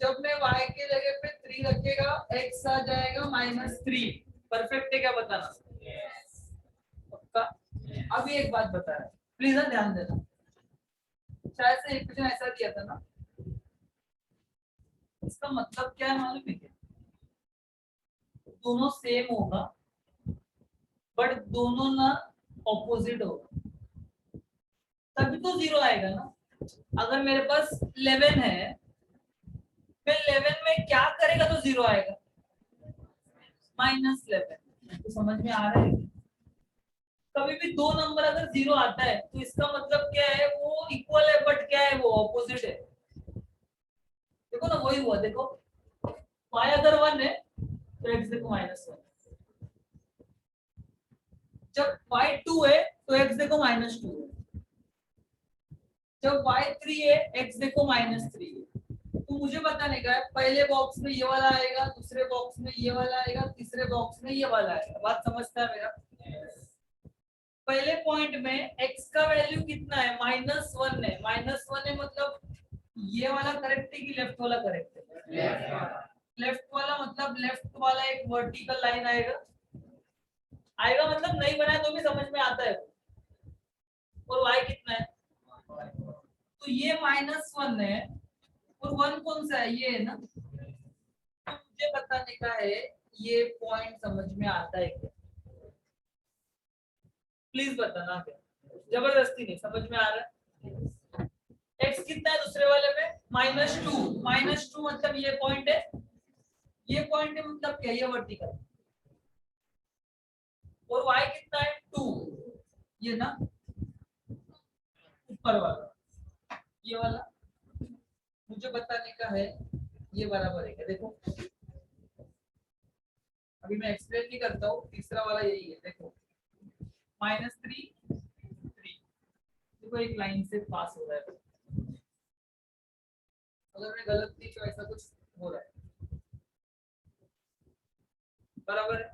जब मैं y की जगह पे 3 रखेगा x आ जाएगा -3। परफेक्ट है क्या बताना, पक्का। अभी एक बात बता रहा है, प्लीज ध्यान देना, शायद से इक्वेशन ऐसा दिया था ना, इसका मतलब क्या है मालूम है क्या, दोनों सेम होगा बट दोनों ना ऑपोजिट होगा, तभी तो 0 आएगा ना। अगर मेरे पास 11 है, मैं 11 में क्या करेगा तो 0 आएगा, -11। तो समझ में आ रहा है, कभी भी दो नंबर अगर 0 आता है तो इसका मतलब क्या है, वो इक्वल है बट क्या है वो ऑपोजिट है। देखो ना वही हुआ, देखो y अगर 1 है तो x देखो -1, जब y 2 है तो x देखो -2 है, जब y 3 है x देखो -3 है। तो मुझे बताने का है, पहले बॉक्स में ये वाला आएगा, दूसरे बॉक्स में ये वाला आएगा, तीसरे बॉक्स में ये वाला आएगा। बात समझता है मेरा, पहले पॉइंट में x का वैल्यू कितना है, -1 है, -1 है मतलब ये वाला करेक्ट है कि लेफ्ट वाला करेक्ट है, लेफ्ट वाला मतलब लेफ्ट वाला एक वर्टिकल लाइन आएगा, आएगा मतलब नहीं बनाया तो भी समझ में आता है। और y कितना है, तो ये -1 है, और 1 कौन सा है, ये है ना। तो मुझे बताने का है ये पॉइंट समझ में आता है क्या, प्लीज बताना, क्या जबरदस्ती नहीं, समझ में आ रहा है। x कितना है दूसरे वाले में, -2 मतलब ये पॉइंट है, ये पॉइंट है मतलब क्या, ये वर्टिकल। और y कितना है 2, ये ना ऊपर वाला, ये वाला मुझे बताने का है, ये बराबर है क्या, देखो अभी मैं एक्सप्लेन नहीं करता हूँ, तीसरा वाला यही है, देखो -3 3, देखो एक लाइन से पास हो रहा है, अगर मैं गलत थी तो ऐसा कुछ हो रहा है, बराबर है।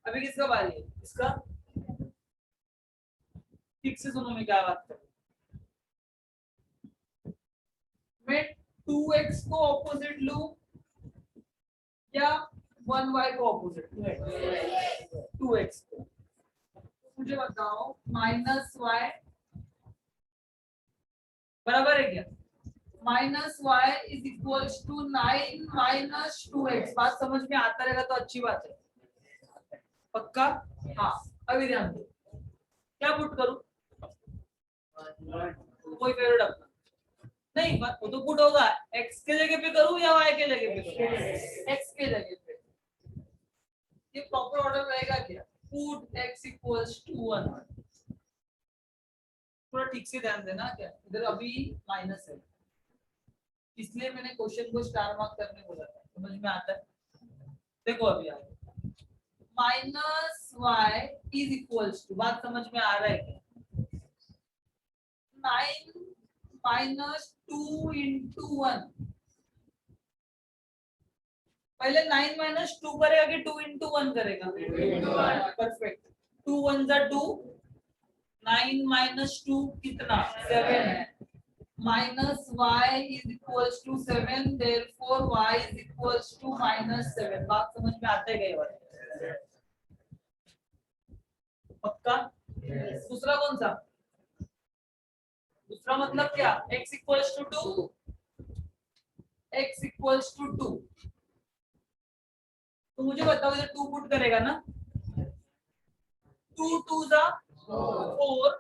अभी किसका बारी है? इसका। ठीक से सुनो मैं क्या बात कर रहा हूं। मैं 2x को ऑपोजिट लूं या 1y को ऑपोजिट? 2x को। मुझे बताओ -y बराबर है क्या? -y is equals to 9 minus 2x। बात समझ में आता रहेगा तो अच्छी बात है। पक्का? हाँ। अभी ध्यान दो, क्या पुट करूं? कोई फेवरेट अपना नहीं, वो तो पुट होगा। x के जगह पे करूं या y के जगह पे करूं? x के जगह पे। ये प्रॉपर ऑर्डर रहेगा क्या? Put x equals to 1। थोड़ा ठीक से ध्यान देना, क्या इधर अभी माइनस है, इसलिए मैंने क्वेश्चन को स्टार मार्क करने बोला था। समझ में आता है? देखो अभी आ -y इज इक्वल्स टू, बात समझ में आ रहा है क्या? 9 माइनस 2 इंटू 1। पहले 9 माइनस 2 करेगा कि 2 इंटू 1 करेगा? परफेक्ट। 2 1 जा 2, 9 माइनस 2 कितना? 7 है। Minus y is equals to 7, therefore y is equals to -7। बात समझ में आते गए बात? पक्का? दूसरा कौन सा? दूसरा मतलब क्या? x equals to 2, x equals to 2। तो मुझे बताओ इधर 2 पुट करेगा ना? 2 2 जा 4,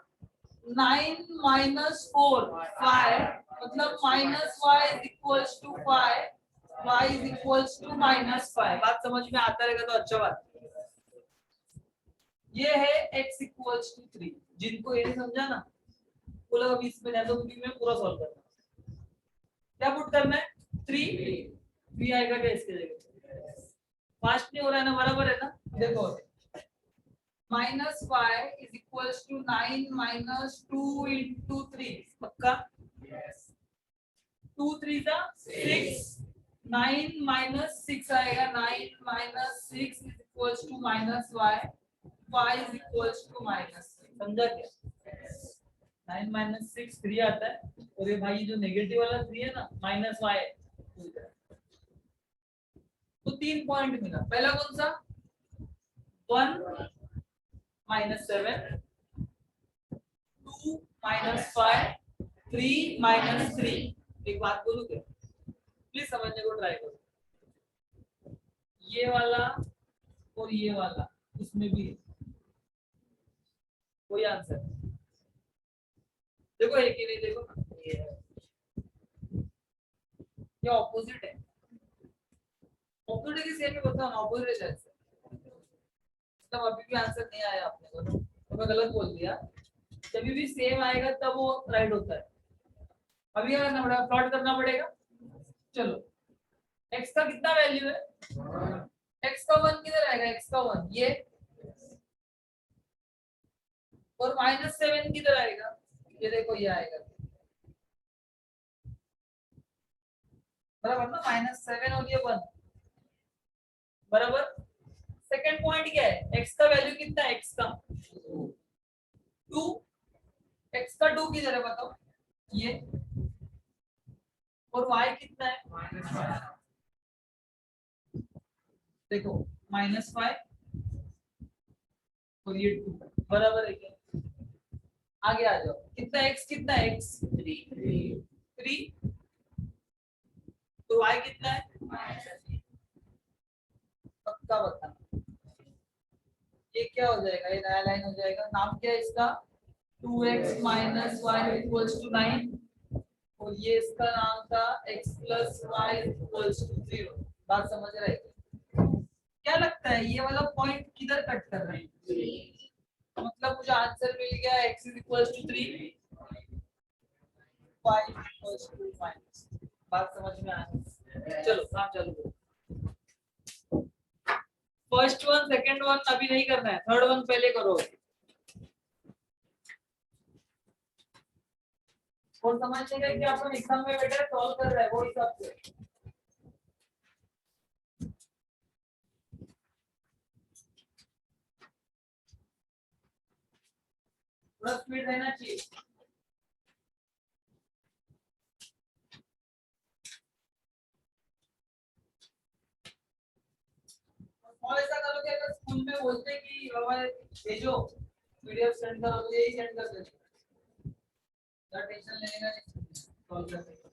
9 माइनस 4 5, मतलब -y is equals to 5, y is equals to -5। बात समझ में आता रहेगा तो अच्छा बात। ये है x इक्वल्स टू 3। जिनको ये नहीं समझा ना, वो लोग अभी इसमें ध्यान दो क्योंकि मैं पूरा सॉल्व करना। क्या पुट करना है? 3 3 आएगा क्या इसके जगह? फास्ट नहीं हो रहा है ना? बराबर है ना? देखो -y is equals to 9 minus 2 into 3। पक्का? 2 3 जा 6, 9 माइनस 6 आएगा। 9 minus 6 is equals to -y, y is equals to -6। समझा क्या? 9 माइनस 6 3 आता है, और ये भाई जो नेगेटिव वाला 3 है ना, -y है। तो 3 पॉइंट मिला। पहला कौन सा? 1 -7, 2 -5, 3 -3। एक बात बोलूं क्या? प्लीज समझने को ट्राई करो। ये वाला और ये वाला, इसमें भी कोई आंसर? देखो एक ही नहीं, देखो ना, ये ऑपोजिट है। ऑपोजिट की सेम ही बताओ ना, ऑपोजिट है शायद से। मतलब अभी भी आंसर नहीं आया आपने को ना, तो मैं गलत बोल दिया। जब भी सेम आएगा तब वो राइट होता है। अभी क्या करना पड़ेगा? प्लॉट करना पड़ेगा। चलो, x का कितना वैल्यू है? x का 1 किधर आएगा? x का 1 ये, और -7 किधर आएगा? ये देखो ये आएगा, बराबर ना? -7 और ये 1, बराबर। सेकंड पॉइंट क्या है? x का वैल्यू कितना है? x का 2, x का 2 किधर है बताओ? ये, और y कितना है? देखो -5 और ये 2, बराबर है क्या? आगे आ जाओ। कितना x, कितना x? 3। तो y कितना है? पक्का बताना। ये क्या हो जाएगा? ये नया लाइन हो जाएगा। नाम क्या है इसका? 2x minus y equals to 9, और ये इसका नाम था x plus y equals to 0। बात समझ रहे हैं? क्या लगता है ये वाला पॉइंट किधर कट कर रहे हैं? मतलब मुझे आंसर मिल गया x is equals to 3, y equals to minus. बात समझ में आ रही? चलो काम चालू करो। फर्स्ट वन सेकंड वन अभी नहीं करना है, थर्ड वन पहले करो। और समझने का कि अपन एग्जाम में बैठे सॉल्व कर रहे हैं वो हिसाब से। थोड़ा स्पीड रहना चाहिए। और ऐसा करो कि अगर स्कूल में बोलते कि बाबा भेजो पीडीएफ सेंड करो तो यही सेंड कर देते। ज्यादा टेंशन लेने का नहीं, सॉल्व करने का।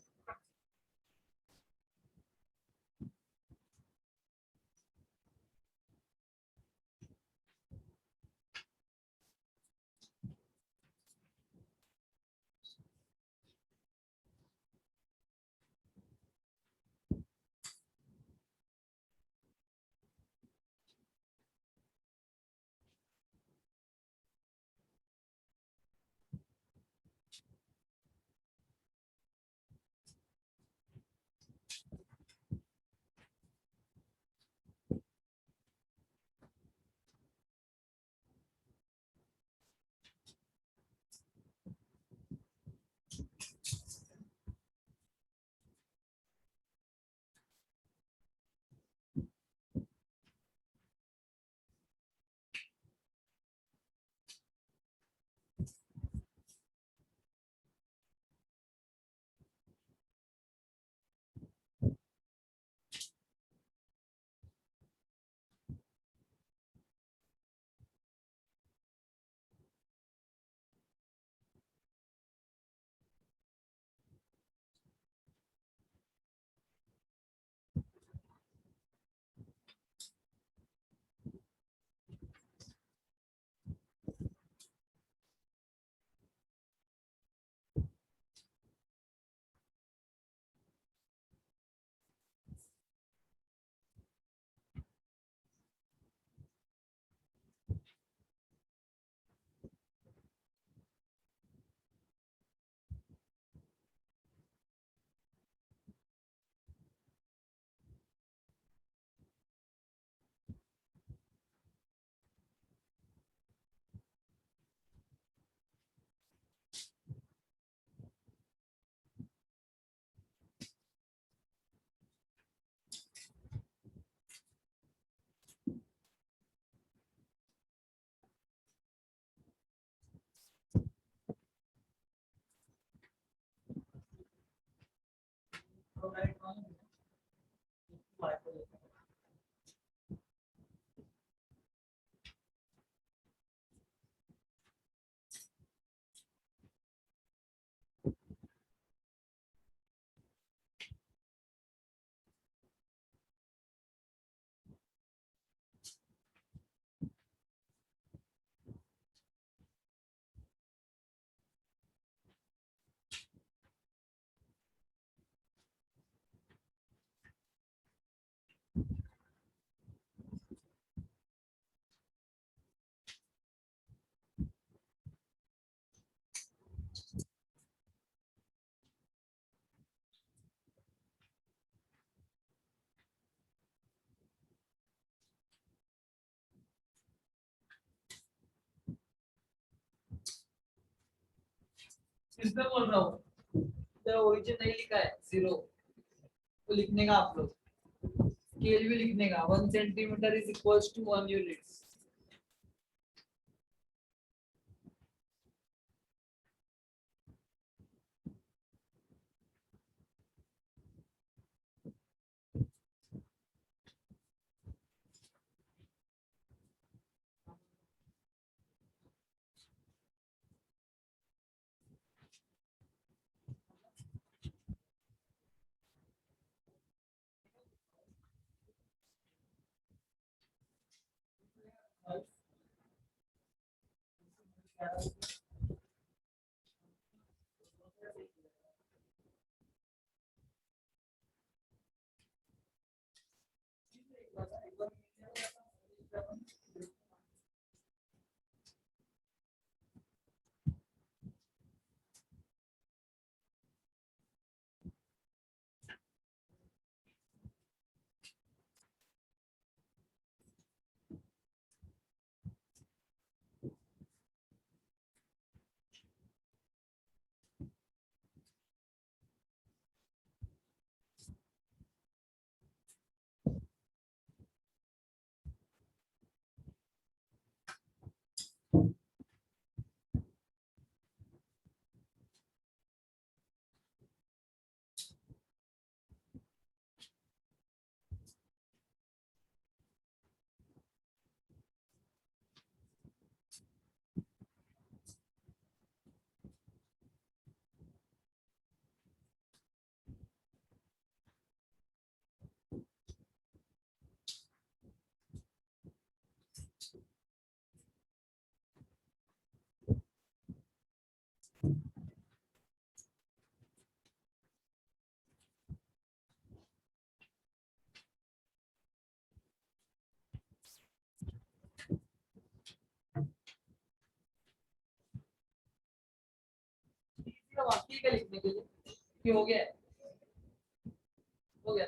तो राइट वन फिर से बोल रहा हूँ, तो ओरिजिन नहीं लिखा है जीरो, तो लिखने का आप लोग स्केल भी लिखने का 1 centimetre is equals to 1 units. बाकी क्या लिखने के लिए कि हो गया है? हो गया।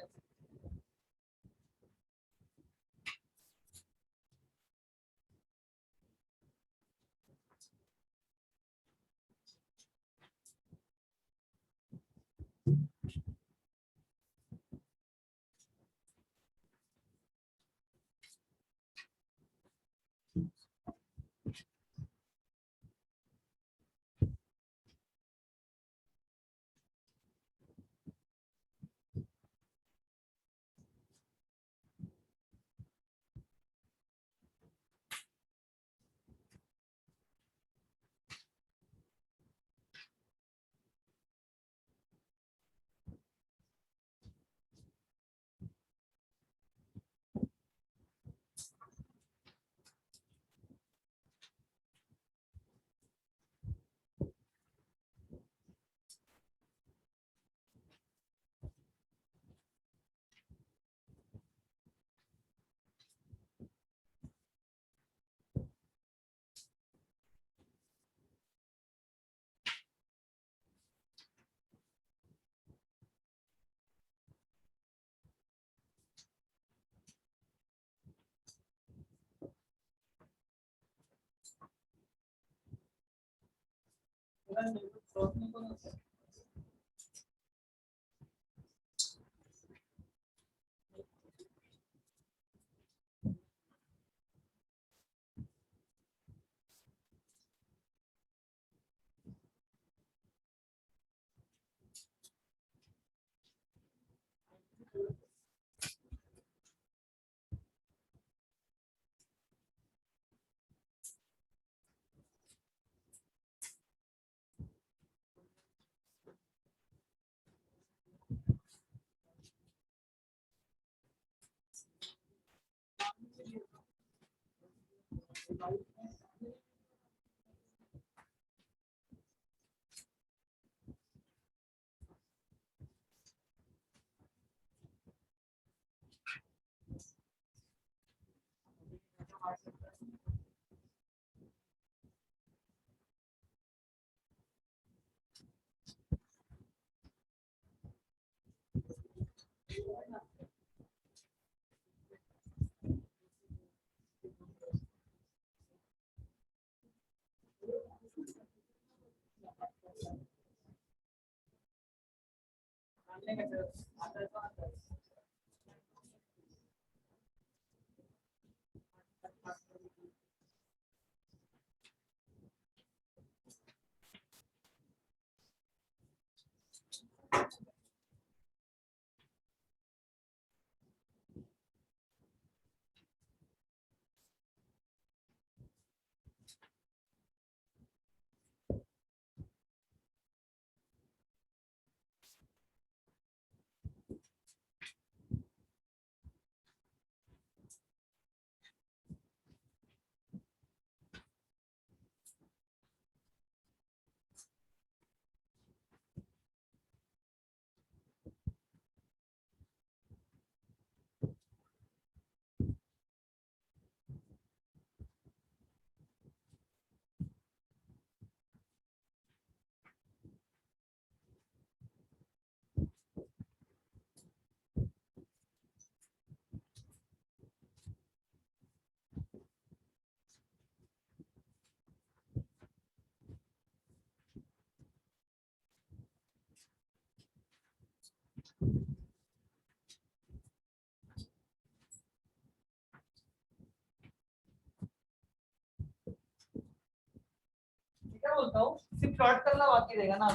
क्या बोलता हूँ, सिर्फ प्लॉट करना बाकी रहेगा ना।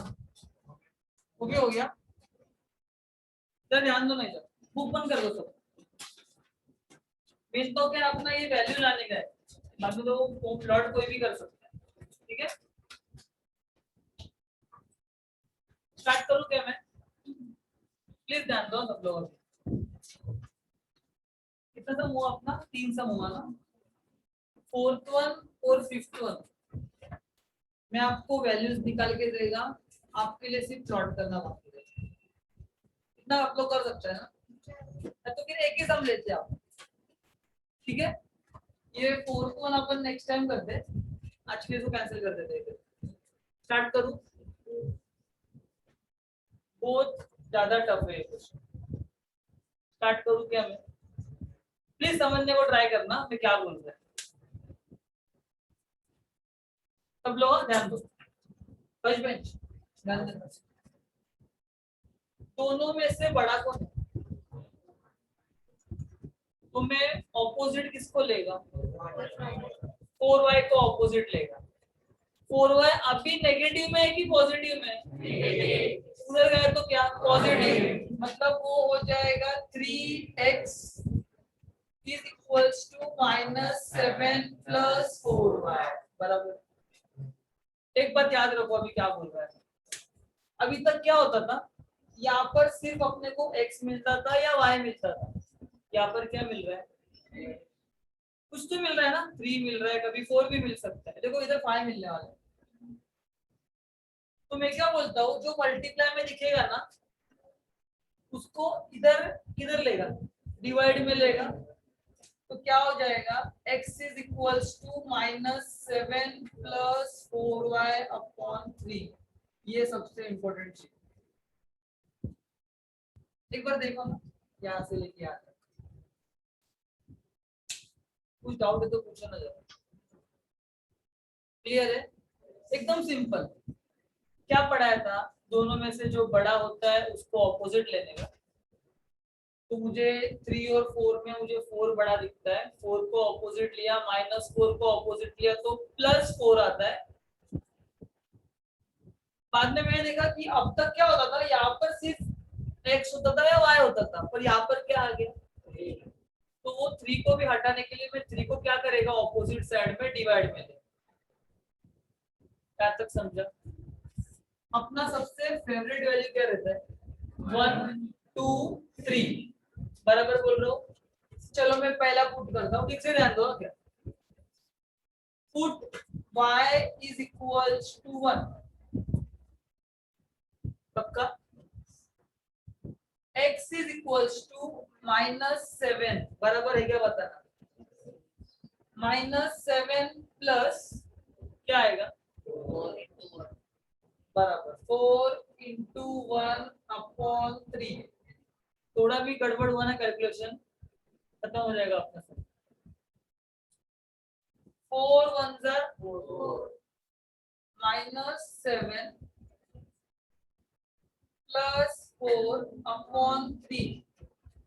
ओके हो गया, तो ध्यान दो, नहीं तो बुक बंद कर दो सब। मेन तो क्या अपना ये वैल्यू लाने का है, बाकी तो वो प्लॉट कोई भी कर सकता है। ठीक है, स्टार्ट करूँ क्या मैं? प्लीज ध्यान दो सब लोग। कितना सम हुआ अपना? 3 सम हुआ ना, फोर्थ वन और फिफ्थ वन मैं आपको वैल्यूज निकाल के देगा, आपके लिए सिर्फ प्लॉट करना बाकी है। इतना आप लोग कर सकते हैं ना, तो फिर एक ही सम लेते हैं आप। ठीक है, ये फोर्थ वन अपन नेक्स्ट टाइम करते हैं, आज के इसको कैंसिल कर देते हैं। स्टार्ट करूं? बहुत ज्यादा टफ है ये क्वेश्चन। स्टार्ट करूँ क्या मैं? प्लीज समझने को ट्राई करना मैं क्या बोल रहा है। सब लोग ध्यान दो। फर्स्ट बेंच ध्यान देना। दोनों में से बड़ा कौन है? तो मैं ऑपोजिट किसको लेगा? 4y को ऑपोजिट लेगा। 4y अभी नेगेटिव में है कि पॉजिटिव में? उधर गए तो क्या पॉजिटिव, मतलब वो हो जाएगा 3x is equals to -7 plus 4y बराबर। एक बात याद रखो अभी क्या बोल रहा है। अभी तक क्या होता था, यहाँ पर सिर्फ अपने को x मिलता था या y मिलता था? यहाँ पर क्या मिल रहा है? कुछ तो मिल रहा है ना, 3 मिल रहा है, कभी 4 भी मिल सकता है। देखो इधर 5 मिलने वाला है। तो मैं क्या बोलता हूँ, जो मल्टीप्लाई में दिखेगा ना उसको इधर किधर लेगा? डिवाइड में लेगा। तो क्या हो जाएगा? x is equals to -7 plus 4y upon 3। ये सबसे इंपॉर्टेंट चीज। एक बार देखो ना, यहाँ से लेके आता कुछ डाउट है तो पूछो ना जरा। क्लियर है? एकदम सिंपल। क्या पढ़ाया था? दोनों में से जो बड़ा होता है उसको ऑपोजिट लेने का। तो मुझे 3 और 4 में मुझे 4 बड़ा दिखता है, 4 को ऑपोजिट लिया, -4 को ऑपोजिट लिया तो +4 आता है। बाद में मैंने देखा कि अब तक क्या होता था, यहाँ पर सिर्फ x होता था या y होता था, पर यहाँ पर क्या आ गया? तो वो 3 को भी हटाने के लिए मैं 3 को क्या करेगा? ऑपोजिट साइड में डिवाइड में ले। क्या तक समझा? अपना सबसे फेवरेट वैल्यू क्या रहता है? 1 2 3 बराबर बोल रहा हूँ। चलो मैं पहला पुट करता हूँ, ठीक से ध्यान दो। क्या put y is equals to 1, पक्का? x इज इक्वल्स टू -7 बराबर है क्या बताना? -7 प्लस क्या आएगा? बराबर 4 इंटू 1 अपॉन 3। थोड़ा भी गड़बड़ हुआ ना कैलकुलेशन खत्म हो जाएगा अपना सब। 4 1 ज़ा 4 -7 प्लस 4 अपॉन 3।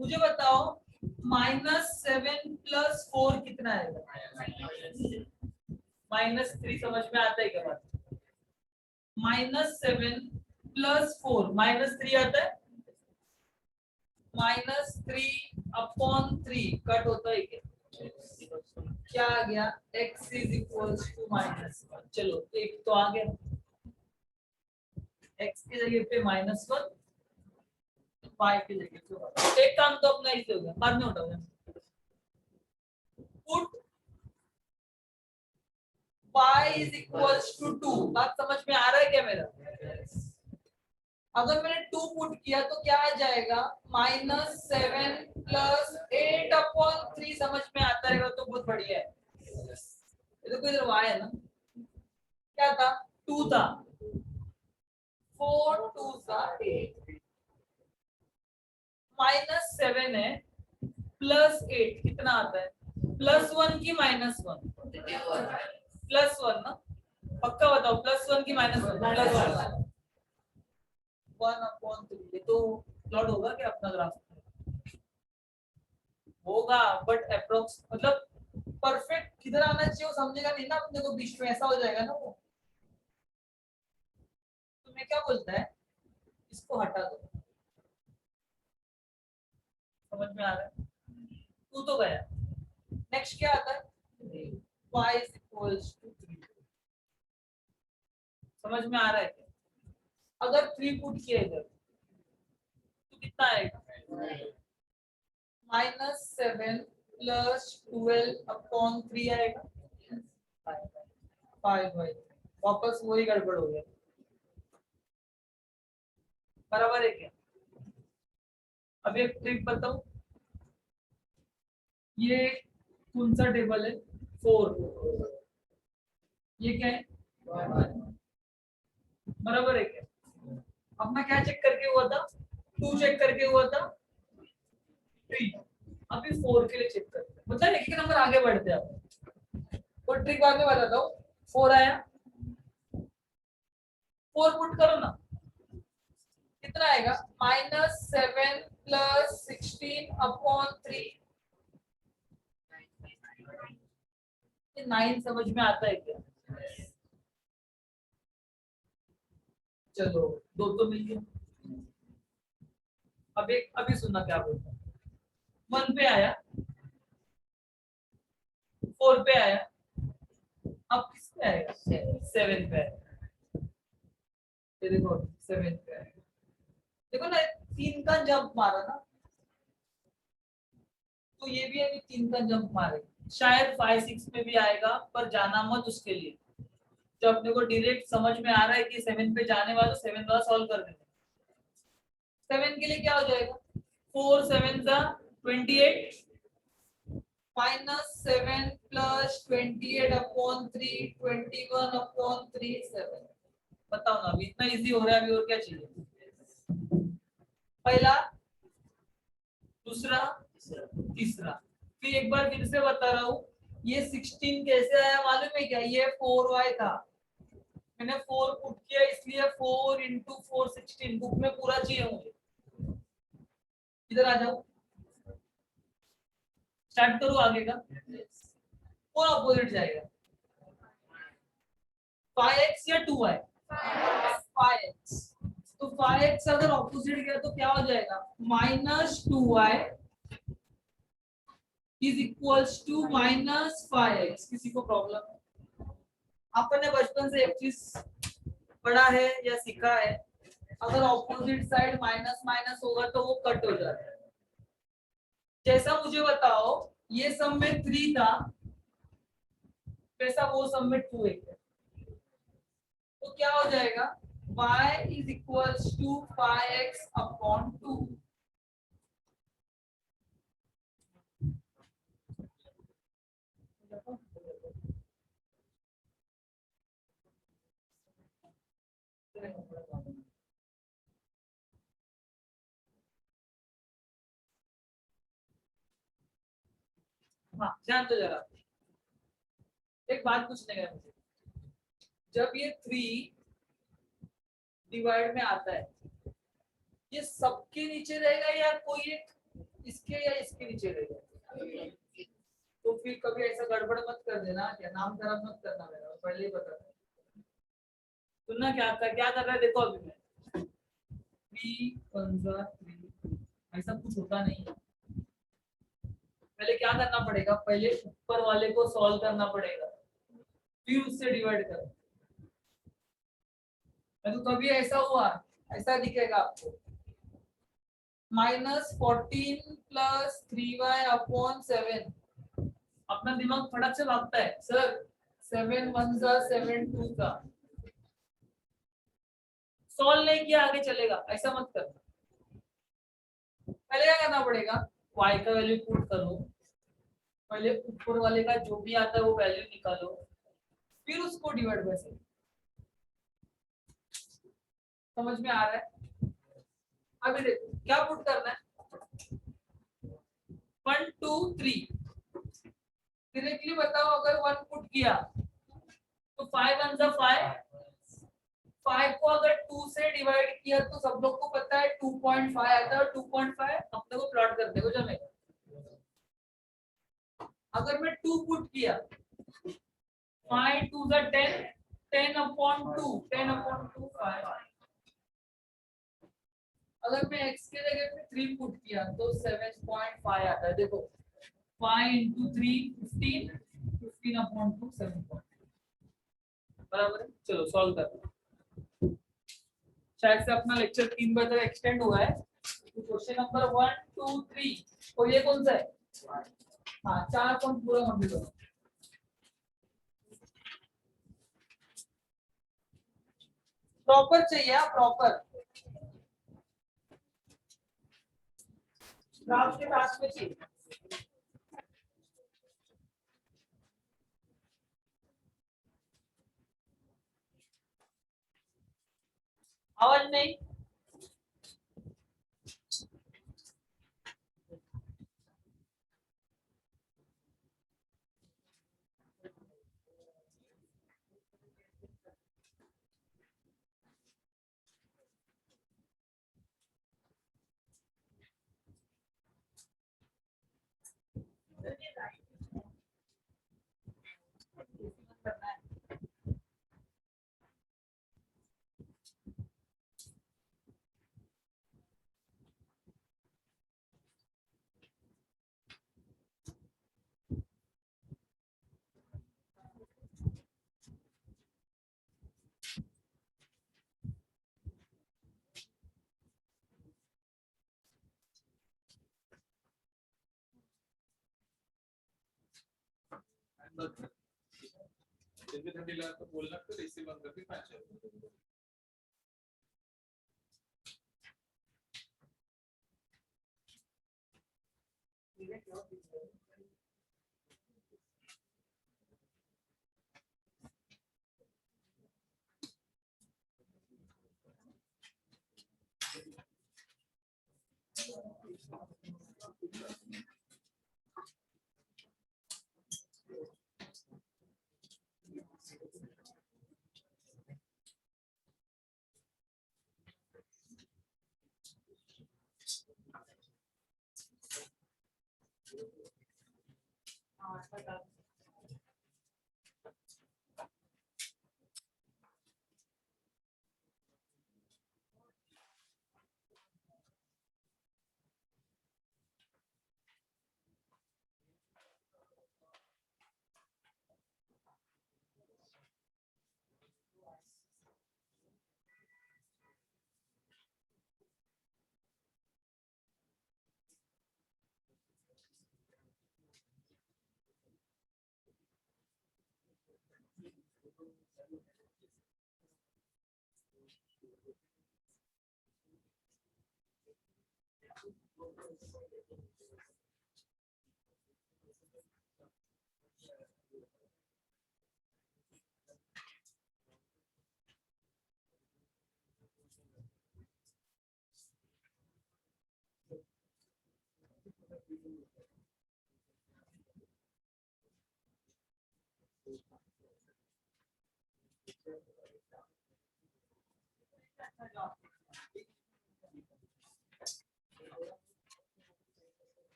मुझे बताओ -7 प्लस 4 कितना आएगा? -3 समझ में आता है क्या बात? -7 प्लस 4 -3 आता है। -3 अपॉन 3 कट होता है क्या आ गया? x is equals to -1। चलो एक तो आ गया, x की जगह पे -1, y की जगह पे एक काम तो अपना इसे हो गया, बाद में उठाओ। Put y is equals to 2। बात समझ में आ रहा है क्या मेरा? अगर मैंने 2 पुट किया तो क्या आ जाएगा? -7 प्लस 8 अपॉन 3 समझ में आता रहेगा तो बहुत बढ़िया है। देखो इधर y है ना, क्या था? 2 था। 4 2 सा 8 -7 है प्लस 8 कितना आता है? +1 की -1? +1 ना, पक्का बताओ +1 की -1? +1/3। तो प्लॉट होगा क्या अपना ग्राफ? होगा बट अप्रोक्स, मतलब परफेक्ट किधर आना चाहिए वो समझेगा नहीं ना अपने को, बीच में ऐसा हो जाएगा ना वो। तो मैं क्या बोलता है, इसको हटा दो। समझ में आ रहा है? तू तो गया। नेक्स्ट क्या आता है? y is equals to 3। समझ में आ रहा है क्या? अगर 3 पुट किया इधर तो कितना आएगा? -7 प्लस 12 अपॉन 3 आएगा 5/3। वापस वही गड़बड़ हो गया। बराबर है क्या? अब एक ट्रिक बताऊं, ये कौन सा टेबल है? 4। ये क्या है? बराबर है क्या? अपना क्या चेक करके हुआ था, 2 चेक करके हुआ था, 3। अभी 4 के लिए चेक करते हैं, मतलब एक नंबर आगे बढ़ते हैं आप। वो ट्रिक बाद में बताता हूँ। 4 आया, 4 पुट करो ना, कितना आएगा, -7 + 16/3। 9 समझ में आता है क्या? चलो, 2 तो मिल गया। अब एक अभी सुनना क्या बोलता है। 1 पे आया, 4 पे आया, अब किस पे आएगा, 7 पे आएगा। ये देखो 7 पे आएगा, देखो ना 3 का जंप मारा ना, तो ये भी अभी 3 का जंप मारे, शायद 5 6 में भी आएगा, पर जाना मत उसके लिए। जो अपने को डायरेक्ट समझ में आ रहा है कि 7 पे जाने वाला, 7 वाला सॉल्व कर देते। 7 के लिए क्या हो जाएगा, 4 7 28 -7 + 28/3 21/3 7। बताओ ना, अभी इतना इजी हो रहा है, अभी और क्या चाहिए। पहला, दूसरा, तीसरा। फिर एक बार फिर से बता रहा हूँ, ये 16 कैसे आया मालूम है क्या, ये 4y था, मैंने 4 पुट किया, इसलिए 4 × 4 16। बुक में पूरा चाहिए मुझे। इधर आ जाओ, स्टार्ट करो आगे का। कौन अपोजिट जाएगा, 5x या 2y, 5x। तो 5x अगर ऑपोजिट गया तो क्या हो जाएगा, -2y = -5x। किसी को प्रॉब्लम है? आपने बचपन से एक चीज पढ़ा है या सीखा है, अगर ऑपोजिट साइड माइनस माइनस होगा तो वो कट हो जाता है। जैसा मुझे बताओ, ये सम में 3 था, वैसा वो सम में 2 है, तो क्या हो जाएगा, y = 5x/2। हाँ, ध्यान दो जरा, एक बात पूछने का है मुझे। जब ये 3 डिवाइड में आता है, ये सबके नीचे रहेगा या कोई एक इसके या इसके नीचे रहेगा? तो फिर कभी ऐसा गड़बड़ मत कर देना, क्या नाम खराब मत करना मेरा, पहले ही बता। सुनना, क्या कर रहा है, देखो अभी मैं 3 ऐसा कुछ होता नहीं है। पहले क्या करना पड़ेगा, पहले ऊपर वाले को सॉल्व करना पड़ेगा, फिर उससे डिवाइड करो। तो कभी ऐसा हुआ, ऐसा दिखेगा आपको, -14 + 3y/7। अपना दिमाग फटक से भागता है, सर 7 1 7 2 का सॉल्व नहीं किया आगे चलेगा, ऐसा मत करना। पहले क्या करना पड़ेगा, y का वैल्यू पुट करो, पहले ऊपर वाले का जो भी आता है वो वैल्यू निकालो, फिर उसको डिवाइड बाय 7। समझ में आ रहा है? अभी देखो क्या पुट करना है, 1 2 3। डायरेक्टली बताओ, अगर 1 पुट किया तो 5 1 5, 5 को अगर 2 से डिवाइड किया तो सब लोग को पता है 2.5 आता है, और 2.5 अपने को प्लॉट कर देखो जमेगा। अगर मैं 2 पुट किया, 5 2 10, 10/2, 10/2 5। अगर मैं x के जगह पे 3 पुट किया तो 7.5 आता है, देखो 5 × 3 15, 15/2 7. बराबर है। चलो सॉल्व करते हैं। शायद से अपना लेक्चर 3 बजे तक एक्सटेंड हुआ है, तो क्वेश्चन नंबर 1 2 3, और ये कौन सा है, हाँ 4 कौन पूरा कंप्लीट होगा। प्रॉपर चाहिए, प्रॉपर ग्राफ के साथ में चाहिए। आवाज नहीं, थंडीला तो बोलला तर एसी बंद करके फॅन चालू कर.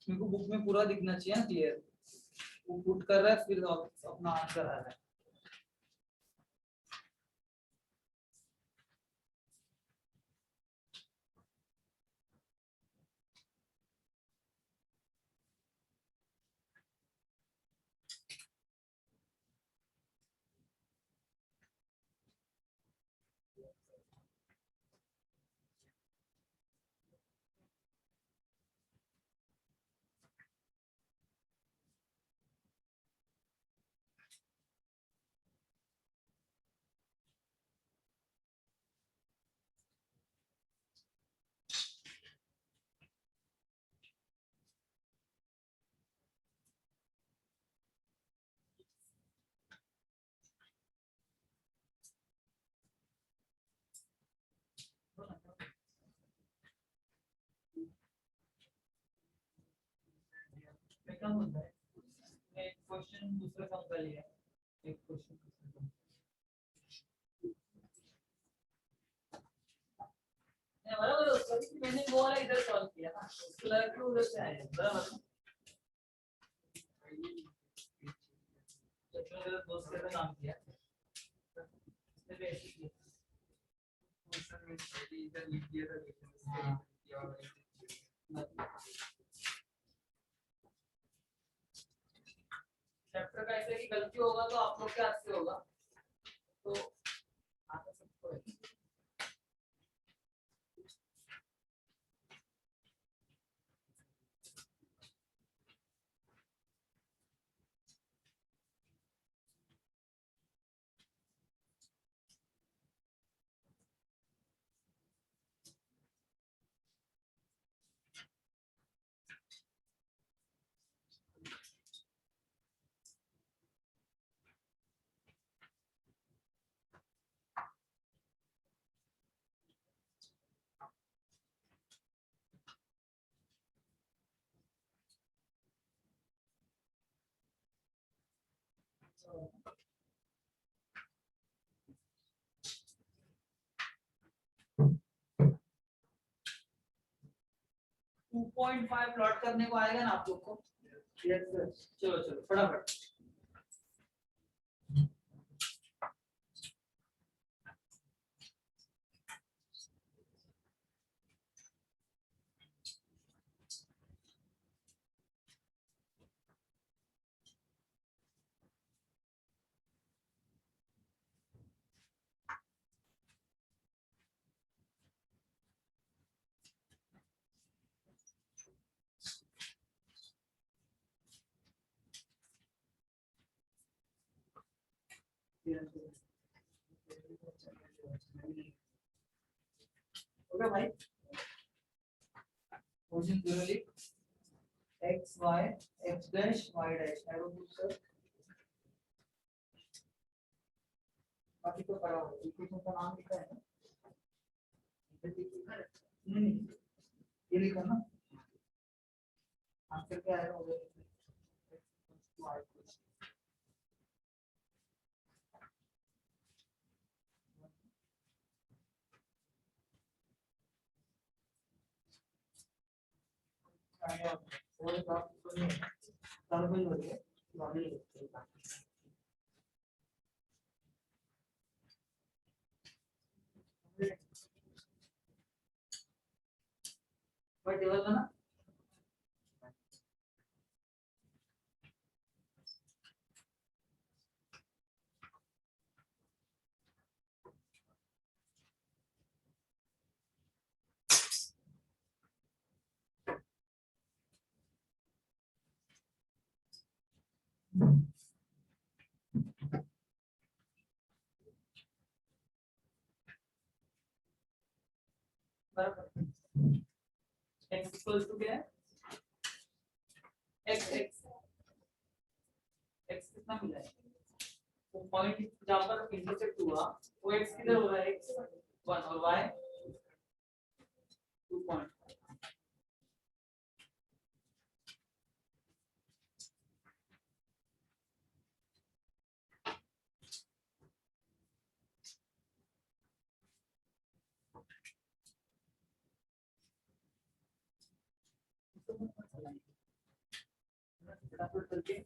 मेरे को बुक में पूरा दिखना चाहिए क्लियर. वो पुट कर रहा है फिर अपना आंसर आ रहा है. क्या होता है? एक क्वेश्चन दूसरा काम कर लिया. एक क्वेश्चन दूसरा काम. बराबर उसका भी मैंने वो वाला इधर सॉल्व किया ना. उसको लगा कि उधर से आया. बराबर. मेरे दोस्त के साथ काम किया उसने भी ऐसे किया इधर लिख दिया था चैप्टर का ऐसे कि गलती होगा तो आप लोग के हाथ से होगा तो आता सबको है। टू पॉइंट फाइव प्लॉट करने को आएगा ना आप लोग को चलो चलो फटाफट ओके भाई question clearly x y x dash y dash I will put sir बाकी तो करा हुआ है इक्वेशन का नाम लिखा है ना नहीं ये लिखा ना आंसर क्या आएगा वो और बात तो नहीं सर्वल हो गया वाली बट टेबल का ना बराबर x इक्वल टू क्या है x x x कितना मिला है वो पॉइंट जहां पर इंटरसेक्ट हुआ वो x किधर हो रहा है x 1 और y 2 पॉइंट फटाफट करके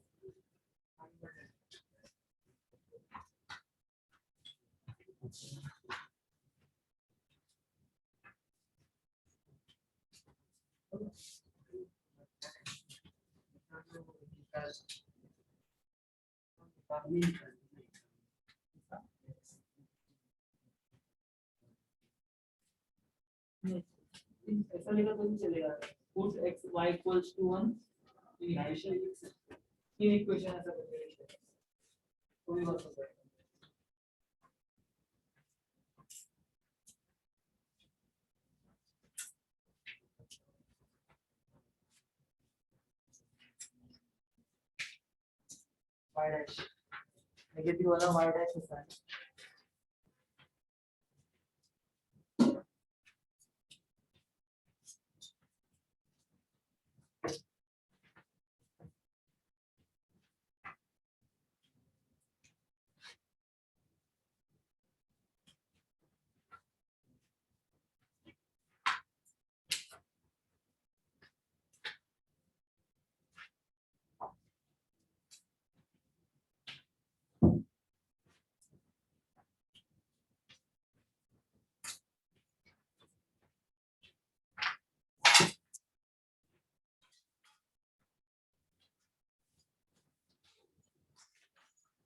ऐसा लिखा तो नहीं चलेगा put x y equals to 1 initial तीन इक्वेशन ऐसा करके तो भी बात हो जाएगा y dash नेगेटिव वाला y dash होता है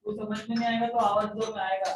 वो समझ में नहीं आएगा तो आवाज दो में आएगा।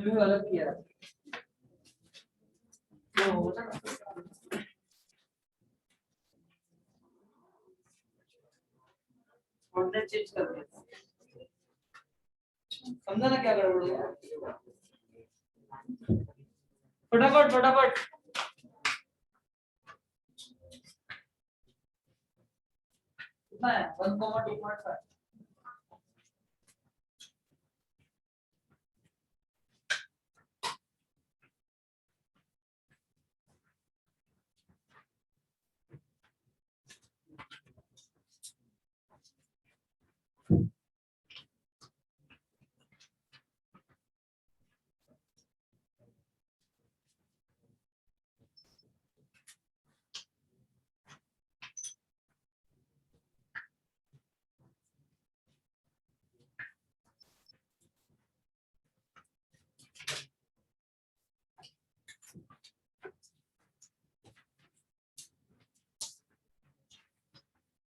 गलत किया चेंज कर दिया, समझा ना क्या गड़बड़ हुआ? फटाफट फटाफट कितना है 1,2.5।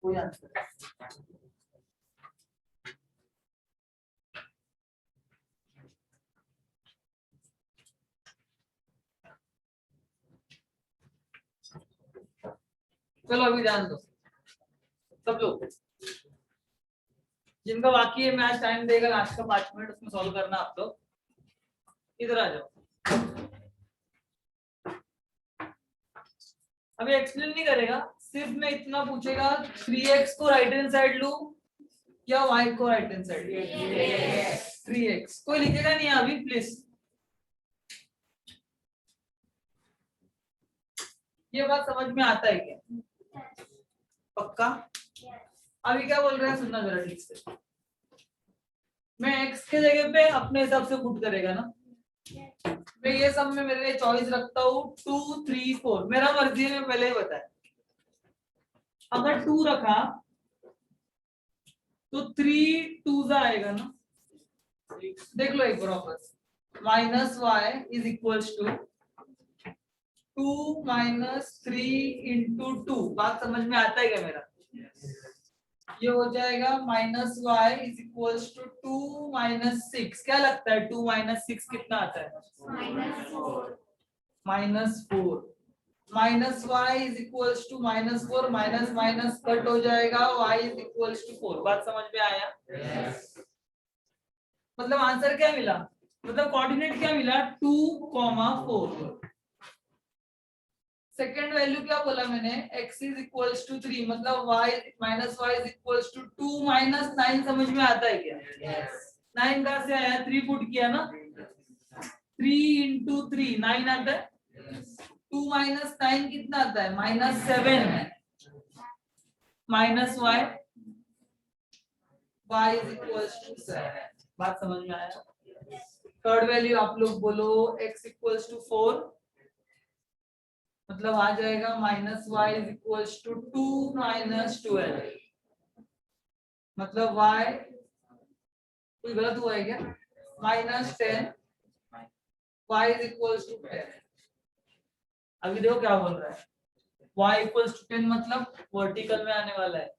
कोई आंसर चलो अभी ध्यान दो सब लोग, जिनका बाकी है मैं आज टाइम देगा आज का 5 मिनट उसमें सॉल्व करना। आप लोग इधर आ जाओ, अभी एक्सप्लेन नहीं करेगा, सिर्फ मैं इतना पूछेगा 3x को राइट हैंड साइड लूं या y को राइट हैंड साइड? 3x। कोई लिखेगा नहीं अभी प्लीज। ये बात समझ में आता है क्या? पक्का? अभी क्या बोल रहे हैं सुनना जरा ठीक से। मैं x के जगह पे अपने हिसाब से पुट करेगा ना, मैं ये सब में मेरे लिए चॉइस रखता हूँ 2 3 4, मेरा मर्जी है, मैं पहले ही बताया। अगर 2 रखा तो 3 2 आएगा ना, देख लो एक बार वापस। Minus y is equals to 2 minus 3 into 2। बात समझ में आता है क्या मेरा? ये हो जाएगा minus y is equals to 2 minus 6। क्या लगता है 2 माइनस 6 कितना आता है? Minus 4। Minus y is equals to minus 4, minus minus cut हो जाएगा, y इज इक्वल्स टू 4। बात समझ में आया? मतलब आंसर क्या मिला, मतलब कोऑर्डिनेट क्या मिला? 2,4। सेकेंड वैल्यू क्या बोला मैंने? x इज इक्वल्स टू 3, मतलब y minus y is equals to 2 minus 9। समझ में आता है क्या? 9 कहां से आया? 3 पुट किया ना, 3 इंटू 3 9 आता है। 2 माइनस 9 कितना आता है? Minus 7। Minus y y is equals to 7। बात समझ में आया? थर्ड वैल्यू आप लोग बोलो x इक्वल्स टू 4, मतलब आ जाएगा -y इज इक्वल्स टू 2 - 12, मतलब y कोई गलत हुआ है क्या? -10 y इज इक्वल्स टू 10। अभी देखो क्या बोल रहा है, y इक्वल्स टू 10 मतलब वर्टिकल में आने वाला है,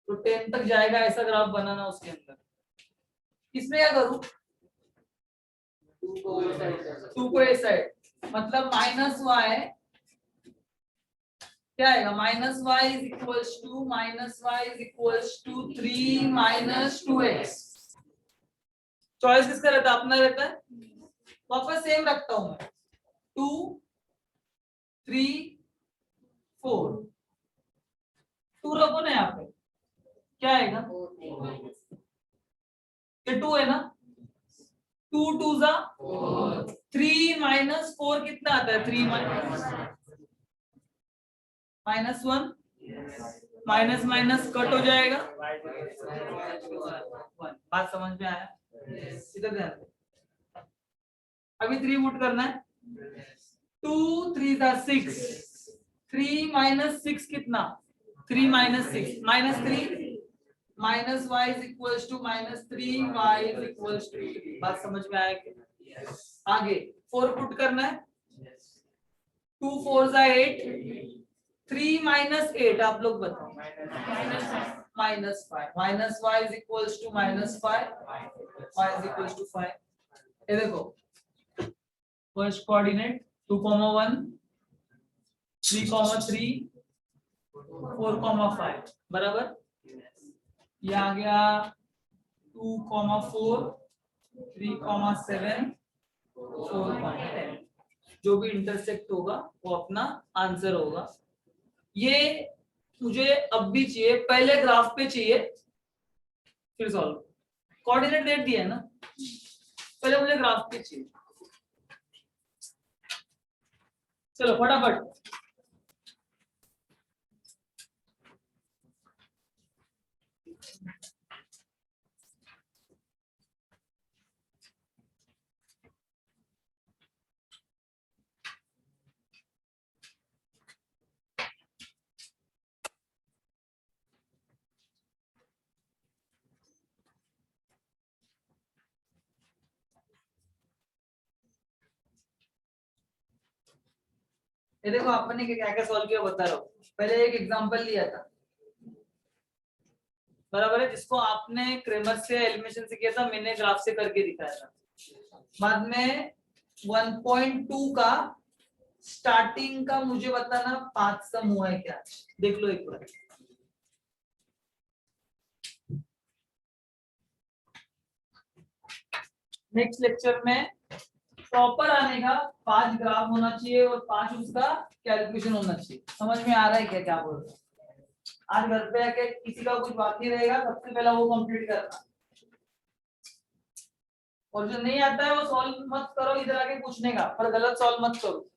तो 10 तक जाएगा ऐसा ग्राफ बनाना उसके अंदर। इसमें क्या करूं, 2 को इस साइड, मतलब -y क्या आएगा, -y is equals to 3 - 2x। Choice किसका रहता है, अपना रहता है, वापस सेम रखता हूं मैं, 2 3 4, 2 रखो ना यहाँ पे, क्या आएगा, ये 2 है ना, 2 2 जा 3 - 4 कितना आता है, 3 -1, माइनस माइनस कट हो जाएगा, बात समझ में आया, इधर ध्यान दो। अभी 3 पुट करना है, 2 3 जा 6, 3 - 6 कितना, 3 - 6 -3, -y is equals to -3, y is equals to 3। बात समझ में आया क्या? आगे 4 पुट करना है, 2 4 जा 8, 3 - 8 आप लोग बताओ, -5, -y is equals to -5, y is equals to 5। ये देखो फर्स्ट कोऑर्डिनेट 2, 1, 3, 3, 4, 5 बराबर, ये आ गया 2, 4, 3, 7, 4, 10, जो भी इंटरसेक्ट होगा वो अपना आंसर होगा। ये मुझे अब भी चाहिए, पहले ग्राफ पे चाहिए फिर सॉल्व, कोऑर्डिनेट दे दिया है ना, पहले मुझे ग्राफ पे चाहिए। चलो फटाफट, ये देखो आपने क्या क्या सॉल्व किया बता रहा हूँ। पहले एक एग्जांपल लिया था, बराबर है, जिसको आपने क्रेमर से एलिमिनेशन से किया था, मैंने ग्राफ से करके दिखाया था। बाद में 1.2 का स्टार्टिंग का मुझे बताना 5 सम हुआ है क्या, देख लो एक बार। नेक्स्ट लेक्चर में प्रॉपर आने का 5 ग्राफ होना चाहिए और 5 उसका कैलकुलेशन होना चाहिए। समझ में आ रहा है क्या क्या बोल रहे हैं? आज घर पे आके किसी का कुछ बाकी रहेगा, सबसे पहला वो कंप्लीट करना, और जो नहीं आता है वो सॉल्व मत करो, इधर आके पूछने का, पर गलत सॉल्व मत करो।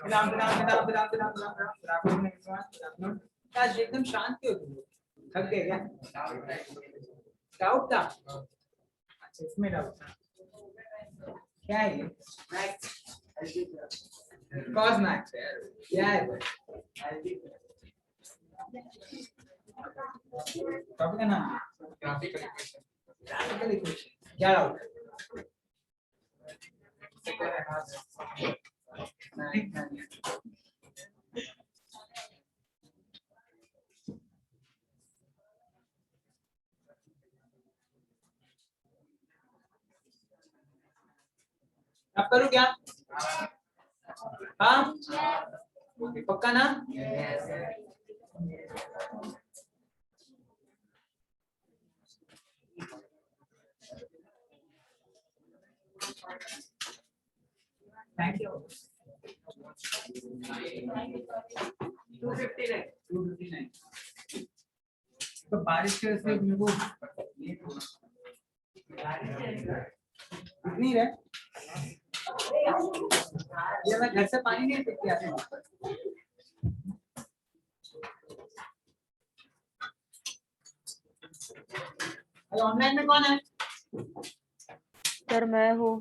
विराम विराम विराम विराम विराम विराम विराम। आज एकदम शांत क्यों तुम लोग? थक गए क्या? डाउट था? अच्छा इसमें डाउट था। क्या है ये? कॉस मैक्स है। क्या है वो? टॉपिक का नाम ग्राफिकल इक्वेशन ग्राफिकल इक्वेशन। क्या डाउट है? नहीं। अब करूँ क्या? हाँ पक्का ना? Thank you. 259 तो बारिश के वजह से मेरे को नहीं रहा। ये मैं घर से पानी नहीं पीती आती हूँ। ऑनलाइन में कौन है? सर मैं हूँ।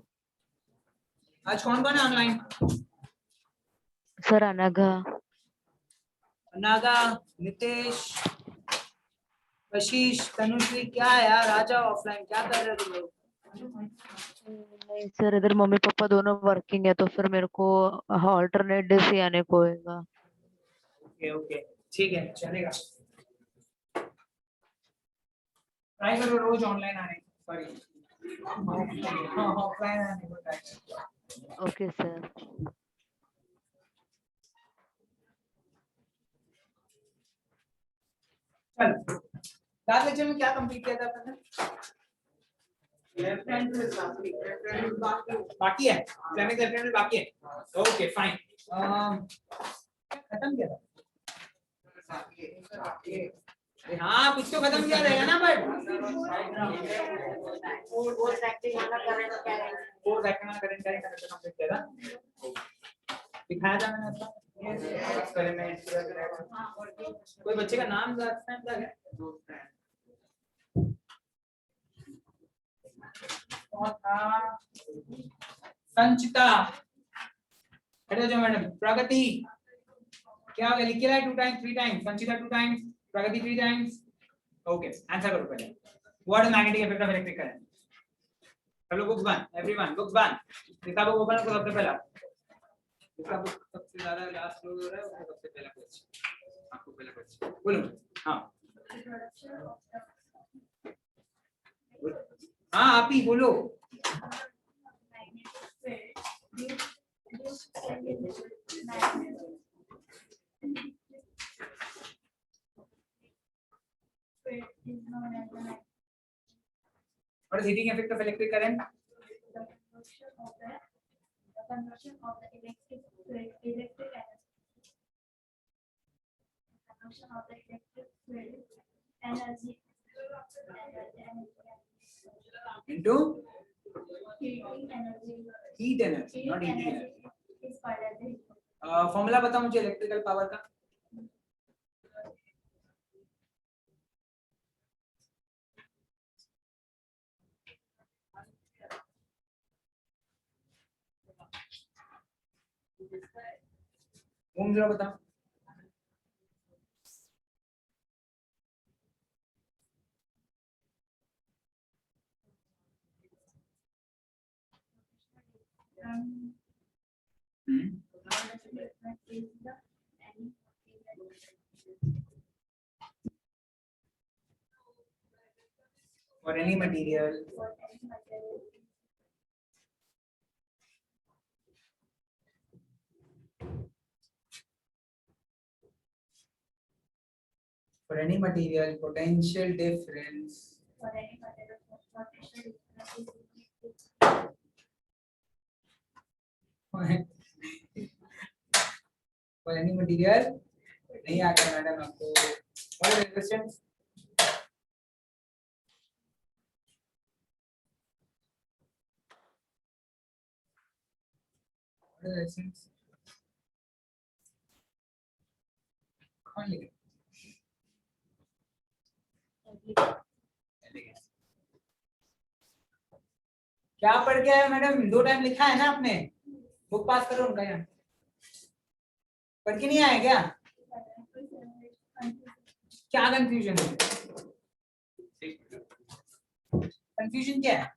आज कौन कौन है ऑनलाइन? सर अनघा। नागा, नितेश, आशीष, तनुश्री। क्या है यार, आ जाओ ऑफलाइन। क्या कर रहे हो तुम लोग? नहीं सर, इधर मम्मी पापा दोनों वर्किंग है तो फिर मेरे को ऑल्टरनेट डे से आने को होगा। ओके ओके ठीक है चलेगा। ट्राई करो रोज ऑनलाइन आने। सॉरी ऑफलाइन आने को ट्राई करो। Okay sir. चल लास्ट लेक्चर में क्या कंप्लीट किया था आपने? बाकी है फ्लेमिंग लेफ्ट हैंड बाकी है ओके फाइन खत्म किया था हाँ कुछ तो खत्म किया रहेगा ना बट फोर्स एक्टिंग वाला करंट कंप्लीट किया था दिखाया था मैंने आपको एक्सपेरिमेंट कोई बच्चे का नाम जानता है कौन था संचिता हेलो जो मैडम प्रगति क्या हो गया लिख के लाए 2 टाइम्स 3 टाइम्स संचिता 2 टाइम्स प्रगति 3 टाइम्स ओके आंसर करो पहले what is magnetic effect of electric current hello books one everyone books one किताब ओपन करो सबसे पहला इसका बुक सबसे ज्यादा लास्ट लोग हो रहा है वो सबसे पहला क्वेश्चन आपको पहला क्वेश्चन बोलो हां हाँ आप ही बोलो What is heating effect of electric current? The conversion of the electric fluid energy Into heating energy heat energy, not heat energy. is called as the formula बताओ मुझे इलेक्ट्रिकल पावर का ओम जरा बताओ for any material potential difference for any material नहीं आता madam आपको what is resistance what is resistance कौन लिखे क्या पढ़ के आए मैडम 2 टाइम लिखा है ना आपने बुक पास करो उनका यहाँ पढ़ के नहीं आए क्या क्या कंफ्यूजन है कंफ्यूजन क्या है